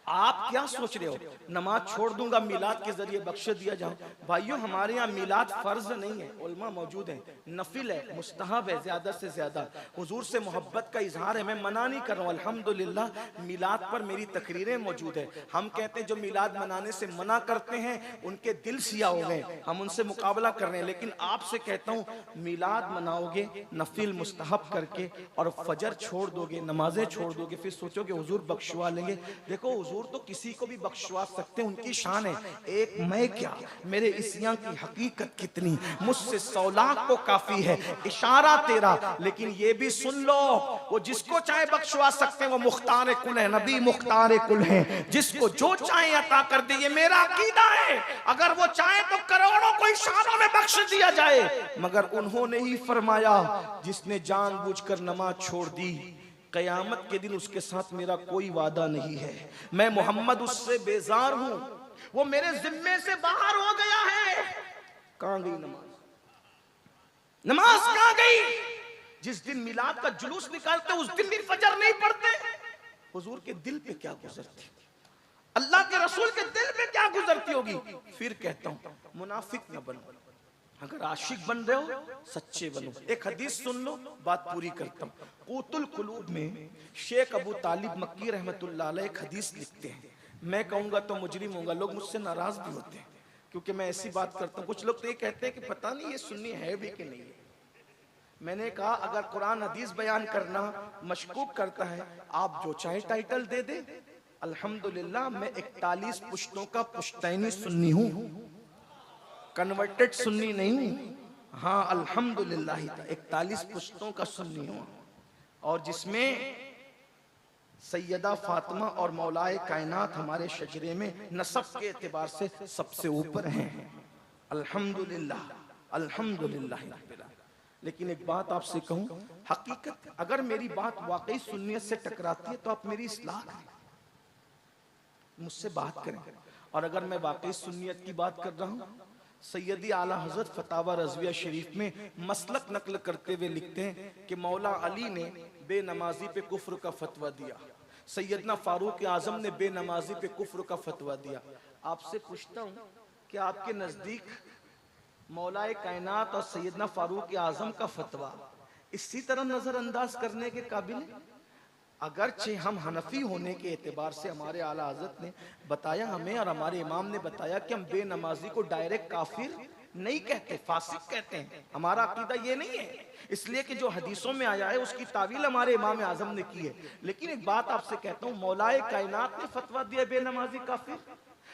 Speaker 1: आप क्या सोच रहे हो नमाज छोड़ दूंगा मिलाद के जरिए बख्श दिया जाऊं? भाइयों, हमारे यहाँ मिलाद फर्ज नहीं है, उलमा मौजूद है, नफिल है, मुस्तहब है, ज्यादा से ज्यादा हुजूर से मोहब्बत का इजहार है। मैं मना नहीं कर रहा हूँ, अल्हम्दुलिल्लाह मिलाद पर मेरी तकरीरें मौजूद है। हम कहते हैं जो मिलाद मनाने से मना करते हैं उनके दिल सिया हो गए, हम उनसे मुकाबला कर रहे हैं। लेकिन आपसे कहता हूँ, मिलाद मनाओगे नफिल मुस्तहब करके और फजर छोड़ दोगे, नमाजें छोड़ दोगे, फिर सोचोगे हुजूर बख्शवा लेंगे। देखो, हुजूर तो किसी को भी बख्शवा सकते हैं, उनकी शान है। एक मैं क्या, मेरे इसियां की हकीकत कितनी, मुझसे 100 लाख को काफी है इशारा तेरा। लेकिन ये भी सुन लो, वो जिसको चाहे बख्शवा सकते हैं, वो मुख्तार कुल है, नबी मुख्तार कुल है, जिसको जो चाहे अता कर दे। ये मेरा अकीदा है। अगर वो चाहे तो करोड़ों को इशारों में बख्श दिया जाए, मगर उन्होंने ही फरमाया, जिसने जानबूझकर नमाज छोड़ दी, कयामत के दिन उसके साथ मेरा कोई वादा नहीं है। मैं मोहम्मद उससे बेजार हूं, वो मेरे जिम्मे से बाहर हो गया है। कहां गई नमाज? नमाज कहां गई? जिस दिन मिलाद का जुलूस निकालते उस दिन भी फजर नहीं पढ़ते। हुजूर के दिल पे क्या गुजरती, अल्लाह के रसूल के दिल पे क्या गुजरती होगी? फिर कहता हूं, मुनाफिक न बनो, अगर आशिक बन रहे हो सच्चे बनो। एक हदीस सुन लो, बात पूरी करता हूँ। कूतुल कुलूब में शेख अबू तालिब मक्की रहमतुल्लाह अलैह एक हदीस लिखते हैं। मैं कहूंगा तो मुजरिम होगा, लोग मुझसे नाराज भी होते हैं क्योंकि मैं ऐसी बात करता हूँ। कुछ लोग तो ये कहते हैं कि पता नहीं ये सुन्नी है भी कि नहीं है। मैंने कहा, अगर कुरान हदीस बयान करना मशकूक करता है, आप जो चाहे टाइटल दे दे। अल्हम्दुलिल्लाह मैं 41 पुश्तों का पुश्तैनी सुन्नी हूँ, कन्वर्टेड सुन्नी नहीं हूं। हाँ अल्हम्दुलिल्लाह 41 पुश्तों का सुन्नी हूं, और जिसमें सैयदा फातिमा और मौलाए कायनात हमारे शजरे में नसब के एतबार से सबसे ऊपर हैं। अल्हम्दुलिल्लाह अल्हम्दुलिल्लाह। लेकिन एक बात आपसे कहूं, हकीकत अगर मेरी बात वाकई सुन्नियत से टकराती है तो आप मेरी इस्लाह करें, मुझसे बात करें। और अगर मैं वाकई सुन्नियत की बात कर रहा हूं, सैयदी आला हजरत फतावा रज़विया शरीफ में मसलक नकल करते हुए लिखते हैं कि मौला अली ने बेनमाजी पे कुफ्र का फतवा दिया, सैयदना फारूक आजम ने बेनमाजी पे कुफ्र का फतवा दिया। आपसे पूछता हूँ कि आपके नजदीक मौलाए कायनात और सैयदना फारूक आजम का फतवा इसी तरह नजरअंदाज करने के काबिल है? अगरचे हम हनफी होने के एतबार से हमारे आला हज़रत ने बताया हमें, और हमारे इमाम ने बताया कि हम बेनमाजी को डायरेक्ट काफिर नहीं कहते, फासिक कहते हैं। हमारा अकीदा ये नहीं है, इसलिए कि जो हदीसों में आया है उसकी तावील हमारे इमाम आजम ने की है। लेकिन एक बात आपसे कहता हूँ, मौलाए कायनात ने फतवा दिया बेनमाजी काफिर,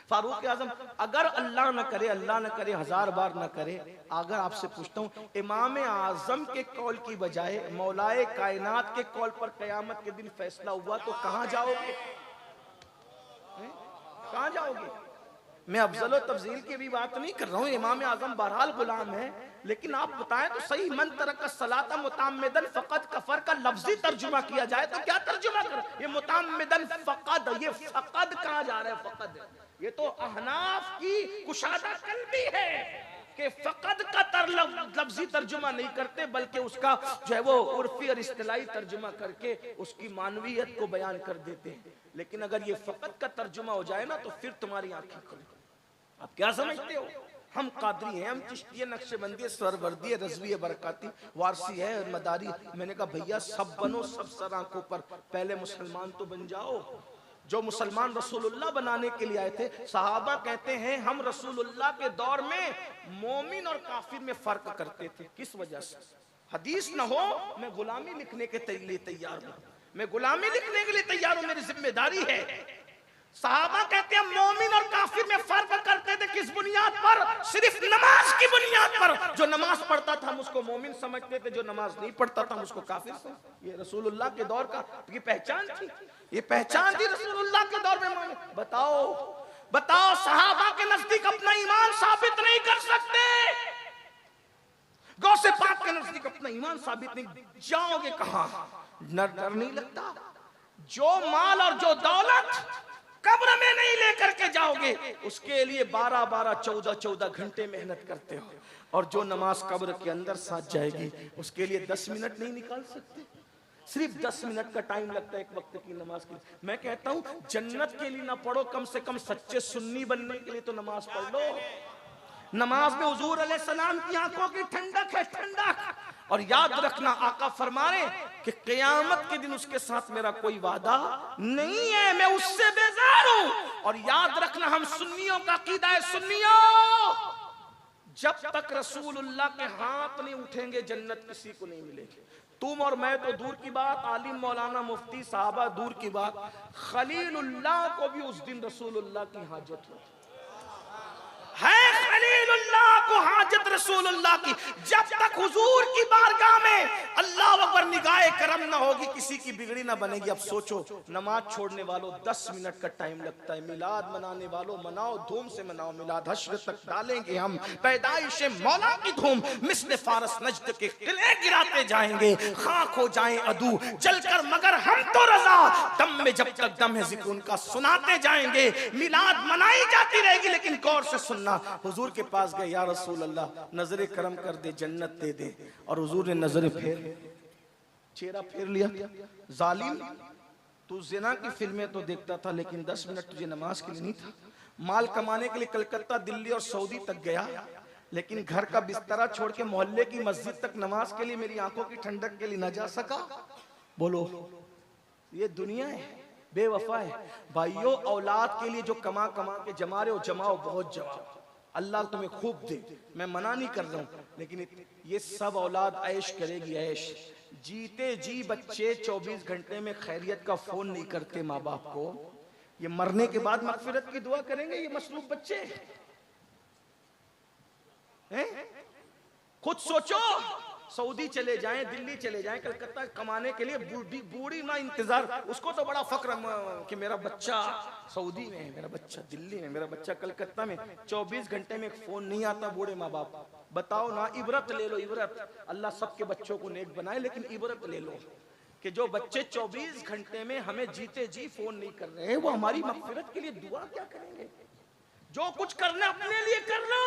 Speaker 1: फारूक आजम, अगर अल्लाह न करे, अल्लाह न करे, 1000 बार न करे, अगर आपसे पूछता हूँ इमाम आजम के कौल की बजाय मौलाए कायनात के कौल पर कयामत के दिन फैसला हुआ तो कहां जाओगे? कहां जाओगे? मैं अफजल और तफजील की भी बात नहीं कर रहा हूँ, इमाम आजम बहरहाल गुलाम है, लेकिन आप बताएं तो सही। मन तरक सलाता मुताम्मिदन फकद कफर का लफ्जी तर्जुमा किया जाए तो क्या तर्जुमा कर? ये मुताम्मिदन फकद, ये फकद कहां जा रहा है? फकद ये तो अहनाफ की कुशादा कल्बी है कि फकद का लफ्जी तर्जुमा नहीं करते, बल्कि उसका जो है वो उर्फी और इस्तिलाई तर्जुमा करके उसकी मानवियत को बयान कर देते हैं। लेकिन अगर ये फकत का तर्जुमा हो जाए ना तो फिर तुम्हारी आंखें खुले। आप क्या समझते हो? हम कादरी हैं, हम चिश्ती है, नक्शबंदी है, सरवर्दी है, रजवी है, बरकाती, वारसी है, मदारी। मैंने कहा भैया सब बनो, सब सर आंखों पर, पहले मुसलमान तो बन जाओ। जो मुसलमान रसूलुल्लाह बनाने के लिए आए थे, सहाबा कहते हैं हम रसूलुल्लाह के दौर में मोमिन और काफिर में फर्क करते थे। किस वजह से? हदीस न हो, मैं गुलामी लिखने के लिए तैयार हूं, मैं गुलामी लिखने के लिए तैयार हूं, मेरी जिम्मेदारी है। सहाबा कहते हैं मोमिन और काफिर में फर्क करते थे। किस बुनियाद पर? सिर्फ नमाज की बुनियाद पर। जो नमाज पढ़ता था हम उसको मोमिन समझते थे, जो नमाज नहीं पढ़ता था हम उसको काफिर समझते। ये रसूलुल्लाह के दौर का ये पहचान थी, ये पहचान थी रसूलुल्लाह के दौर में। बताओ बताओ, सहाबा के नजदीक अपना ईमान साबित नहीं कर सकते, गौसे पाक के नजदीक अपना ईमान साबित नहीं, जाओगे कहां? डर नहीं लगता? जो माल और जो दौलत कब्र में नहीं लेकर के जाओगे, उसके लिए 12-12, 14-14 घंटे मेहनत करते हो, और जो नमाज कब्र के अंदर साथ जाएगी उसके लिए 10 मिनट नहीं निकाल सकते। सिर्फ 10 मिनट का टाइम लगता है एक वक्त की नमाज के लिए। मैं कहता हूं जन्नत के लिए ना पढ़ो, कम से कम सच्चे सुन्नी बनने के लिए तो नमाज पढ़ लो। नमाज में हुजूर अलैहिस्सलाम की आंखों की ठंडक है, ठंडक। और याद रखना, आका फरमाए कि क़यामत के दिन उसके साथ मेरा कोई वादा नहीं है, मैं उससे बेजार हूं। और याद रखना, हम सुन्नियों का अकीदा है, सुन्नियों, जब तक रसूलुल्लाह के हाथ नहीं उठेंगे जन्नत किसी को नहीं मिलेगी। तुम और मैं तो दूर की बात, आलिम मौलाना मुफ्ती साहबा दूर की बात, खलीलुल्लाह को भी उस दिन रसूलुल्लाह की हाजत होगी। है खलीलुल्लाह को हाजत रसूलुल्लाह की। जब तक हुजूर की बारगाह में अल्लाह अकबर निगाहे करम ना होगी, किसी की बिगड़ी ना बनेगी। अब सोचो, नमाज छोड़ने वालों 10 मिनट का टाइम लगता है, मिलाद मनाने वालों मनाओ, धूम से मनाओ मिलाद, हश्र तक डालेंगे हम पैदाइश मौला की धूम, मिस्ल फारस नजद के किले गिराते जाएंगे, खाक हो जाएं अदू जलकर मगर हम तो रजा, दम में जब तक दम है जिक्र उनका सुनाते जाएंगे। मिलाद मनाई जाती रहेगी, लेकिन गौर से सुनना। हुजूर के पास गए, या रसूल अल्लाह नजरे करम कर दे, जन्नत दे दे। और हुजूर ने नजरे चेहरा फेर लिया। जालिम, तू जिना की फिल्में तो देखता था, लेकिन 10 मिनट तुझे नमाज के लिए नहीं था। माल कमाने के लिए कलकत्ता, दिल्ली और सऊदी तक गया, लेकिन घर का बिस्तरा छोड़ के मोहल्ले की मस्जिद तक नमाज के लिए, मेरी आंखों की ठंडक के लिए न जा सका। बोलो, ये दुनिया है, बेवफा है। भाइयों, औलाद के लिए जो कमा कमा के जमा रहे हो, जमाओ, बहुत जमाओ, अल्लाह तुम्हें खूब दे, मैं मना नहीं कर रहा हूं, लेकिन ये सब औलाद ऐश करेगी, ऐश। जीते जी बच्चे 24 घंटे में खैरियत का फोन नहीं करते माँ बाप को, ये मरने के बाद मगफिरत की दुआ करेंगे ये मसलूब बच्चे हैं? खुद सोचो, सऊदी चले जाएं, दिल्ली चले जाएं, कलकत्ता कमाने के लिए, बूढ़ी ना इंतजार, उसको तो बड़ा फक्र कि मेरा बच्चा सऊदी में है, मेरा बच्चा दिल्ली में, मेरा बच्चा कलकत्ता में। 24 घंटे में एक फोन नहीं आता बूढ़े माँ बाप। बताओ ना, इबरत ले लो, इबरत। अल्लाह सबके बच्चों को नेक बनाए, लेकिन इबरत ले लो कि जो बच्चे 24 घंटे में हमें जीते जी फोन नहीं कर रहे हैं, वो हमारी मगफिरत के लिए दुआ क्या करेंगे? जो कुछ करना अपने लिए कर लो,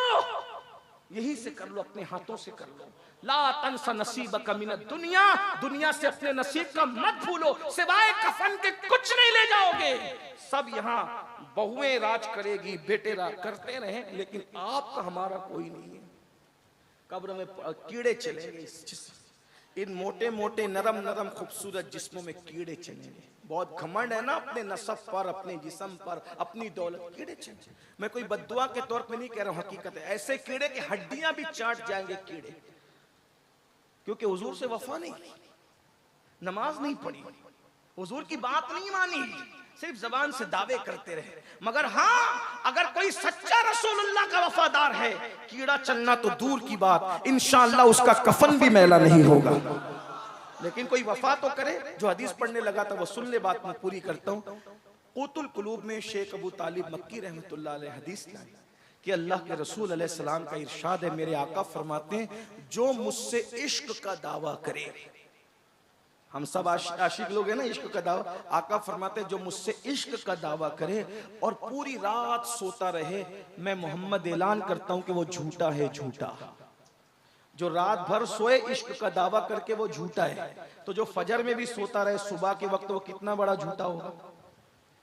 Speaker 1: यही से कर लो, अपने हाथों से कर लो। ला तंसा नसीबक मिनद दुनिया, दुनिया से अपने नसीब का मत भूलो, सिवाय कफन के कुछ नहीं ले जाओगे। सब यहाँ बहुएं राज करेगी, बेटे राज करते रहे, लेकिन आपका हमारा कोई नहीं है। कब्र में कीड़े चलेंगे, इन मोटे मोटे नरम नरम खूबसूरत जिस्मों में कीड़े चलेंगे। बहुत घमंड है ना अपने नसब पर, अपने जिस्म पर, अपनी दौलत, कीड़े चलेंगे। मैं कोई बद्दुआ के तौर पे नहीं कह रहा हूं, हकीकत है। ऐसे कीड़े की हड्डियां भी चाट जाएंगे कीड़े, क्योंकि हुजूर से वफा नहीं, नमाज नहीं पढ़ी, हुजूर की बात नहीं मानी, सिर्फ जबान से दावे करते रहे। मगर हाँ, अगर कोई सच्चा रसूलुल्लाह का वफादार है, कीड़ा चलना तो दूर की बात, इंशाअल्लाह उसका कफन भी मैला नहीं होगा। लेकिन कोई वफा तो करे। जो हदीस पढ़ने लगा था वो सुन ले, बात मैं पूरी करता हूँ। क़ुतुल क़ुलूब में शेख अबू तालिब मक्की रहमतुल्लाह अलैह हदीस लाई कि अल्लाह के रसूल अलैहि सलाम का इरशाद है, मेरे आका फरमाते हैं, जो मुझसे इश्क का दावा करे, हम सब आशिक लोग हैं ना, इश्क का दावा, आका फरमाते हैं जो मुझसे इश्क का दावा करे और पूरी रात सोता रहे, मैं मोहम्मद ऐलान करता हूं कि वो झूठा है, झूठा। जो रात भर सोए इश्क का दावा करके वो झूठा है, तो जो फजर में भी सोता रहे सुबह के वक्त, वो कितना बड़ा झूठा होगा।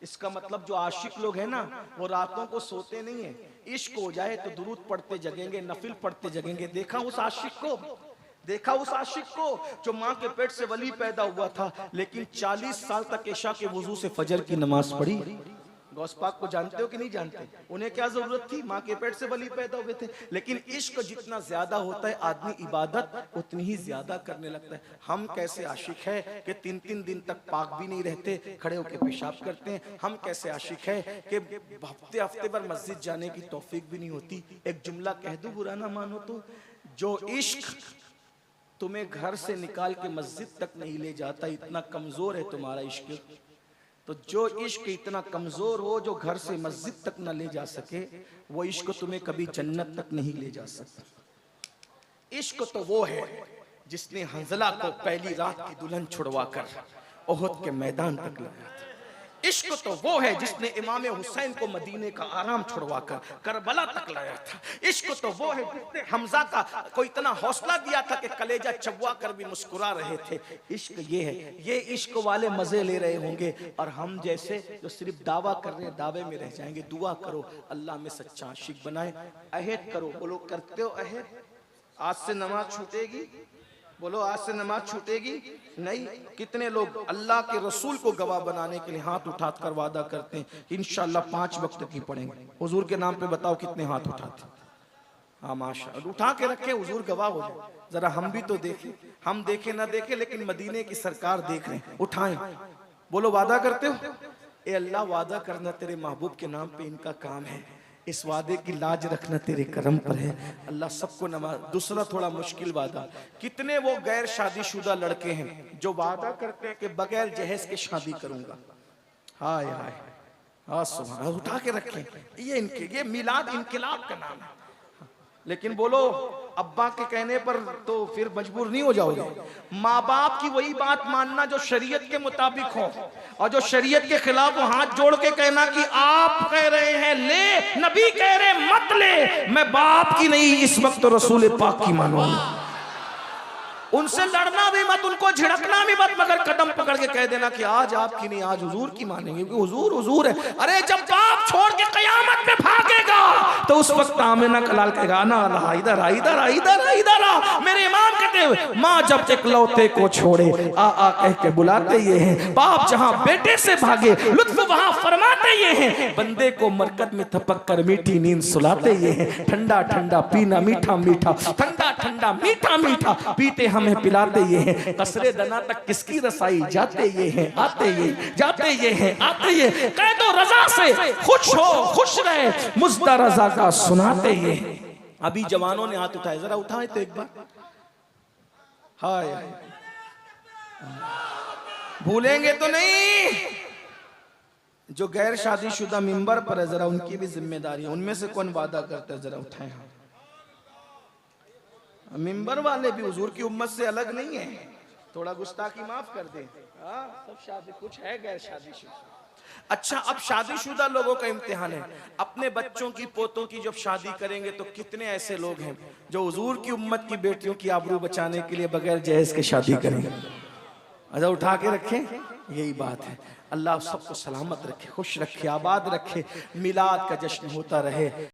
Speaker 1: इसका मतलब जो आशिक लोग हैं ना, वो रातों को सोते नहीं है। इश्क हो जाए तो दुरूद पढ़ते जगेंगे, नफिल पढ़ते जगेंगे। देखा उस आशिक को, देखा उस आशिक को जो माँ के पेट से वली पैदा हुआ था, लेकिन 40 साल तक इशा के वुजू से फजर की नमाज पढ़ी। गौस पाक को जानते हो कि नहीं जानते? उन्हें क्या जरूरत थी, माँ के पेट से वली पैदा हुए थे। लेकिन इश्क जितना ज्यादा होता है, आदमी इबादत उतनी ही ज्यादा करने लगता है। हम कैसे आशिक है कि 3-3 दिन तक पाक भी नहीं रहते, खड़े होकर पेशाब करते हैं। हम कैसे आशिक है कि हफ्ते हफ्ते भर मस्जिद जाने की तौफीक भी नहीं होती। एक जुमला कह दूं, बुरा ना मानो तो, जो इश्क तुम्हें घर से निकाल के मस्जिद तक नहीं ले जाता, इतना कमजोर है तुम्हारा इश्क। तो जो इश्क इतना कमजोर हो, जो घर से मस्जिद तक न ले जा सके, वो इश्क तुम्हें कभी जन्नत तक नहीं ले जा सकता। इश्क तो वो है जिसने हंजला को पहली रात की दुल्हन छुड़वाकर ओहद के मैदान तक लाया था। इश्क तो वो है जिसने इमाम हुसैन को मदीने का आराम छुड़वाकर करबला तक लाया था। इश्क तो वो है जिसने हमजा को इतना हौसला दिया था कि कलेजा चबवा कर भी मुस्कुरा रहे थे। इश्क ये है। ये इश्क वाले मजे ले रहे होंगे, और हम जैसे जो सिर्फ दावा कर रहे हैं, दावे में रह जाएंगे। दुआ करो अल्लाह में सच्चा आशिक बनाए। अहद करो, बोलो करते हो अहद? आज से नमाज छूटेगी? बोलो आज से नमाज छूटेगी? नहीं। कितने लोग अल्लाह के रसूल को गवाह बनाने के लिए हाथ उठाकर वादा करते हैं कि इंशाअल्लाह 5 वक्त की पढ़ेंगे। हुजूर के नाम पे बताओ कितने हाथ उठाते? हाँ माशाअल्लाह, उठा के रखे, हुजूर गवाह हो जाए। जरा हम भी तो देखें। हम देखे ना देखे, लेकिन मदीने की सरकार देख रहे हैं। उठाएं, बोलो वादा करते हो? ए अल्लाह, वादा करना तेरे महबूब के नाम पे इनका काम है। इस वादे की लाज रखना तेरे करम पर है। अल्लाह सबको नमाज। दूसरा थोड़ा मुश्किल वादा। कितने वो गैर शादीशुदा लड़के हैं जो वादा करते हैं कि बगैर जहेज के शादी करूंगा। हाय हाय, हाँ सुभान, उठा के रखें। ये इनके, ये मिलाद इनकलाब का नाम है। लेकिन बोलो अब्बा के कहने पर तो फिर मजबूर नहीं हो जाओगे। माँ बाप की वही बात मानना जो शरीयत के मुताबिक हो, और जो शरीयत के खिलाफ वो हाथ जोड़ के कहना कि आप कह रहे हैं ले, नबी कह रहे मत ले, मैं बाप की नहीं इस वक्त तो रसूल पाक की मानूंगा। उनसे लड़ना भी मत, उनको झिड़कना भी मत, मगर कदम पकड़ के कह देना कि आज आपकी नहीं, आज हुजूर की मानेंगे, क्योंकि हुजूर हुजूर है। अरे जब बाप छोड़ के कयामत में भागेगा तो उस वक्त आमिना का लाल कहेगा ना रहा, इधर आ, इधर आ, इधर आ, इधर आ। मेरे इमाम कहते हैं माँ जब इकलौते को छोड़े आ आ कह के बुलाते ये हैं। बाप जहाँ बेटे से भागे लुत्फ वहाँ फरमाते ये हैं। बंदे को मरकत में थपक कर मीठी नींद सुलाते ये हैं। ठंडा ठंडा पीना मीठा मीठा, ठंडा ठंडा मीठा मीठा पीते हमें पिलाते ये हैं। कसरे दना तक किसकी रसाई जाते ये हैं, आते ये जाते ये हैं, आते ये। कह दो रजा से खुश हो, खुश रहे, मुझदा रजा का सुनाते ये हैं। अभी जवानों ने हाथ उठाए, जरा उठाए तो एक बार। हाय, भूलेंगे तो नहीं। जो गैर शादीशुदा मिंबर पर है, जरा उनकी भी जिम्मेदारी है। उनमें से कौन वादा करता है? जरा उठाए। मिंबर वाले भी हुजूर की उम्मत से अलग नहीं है। थोड़ा गुस्ताखी माफ कर दे। सब शादी, कुछ है गैर शादीशुदा। अच्छा, अब शादीशुदा लोगों का इम्तिहान है। अपने बच्चों की, पोतों की जब शादी करेंगे तो कितने ऐसे लोग हैं जो हुजूर की उम्मत की बेटियों की आबरू बचाने के लिए बगैर जहेज के शादी करेंगे। अच्छा, उठा के रखें, यही बात है। अल्लाह सबको सलामत रखे, खुश रखे, आबाद रखे। मिलाद का जश्न होता रहे।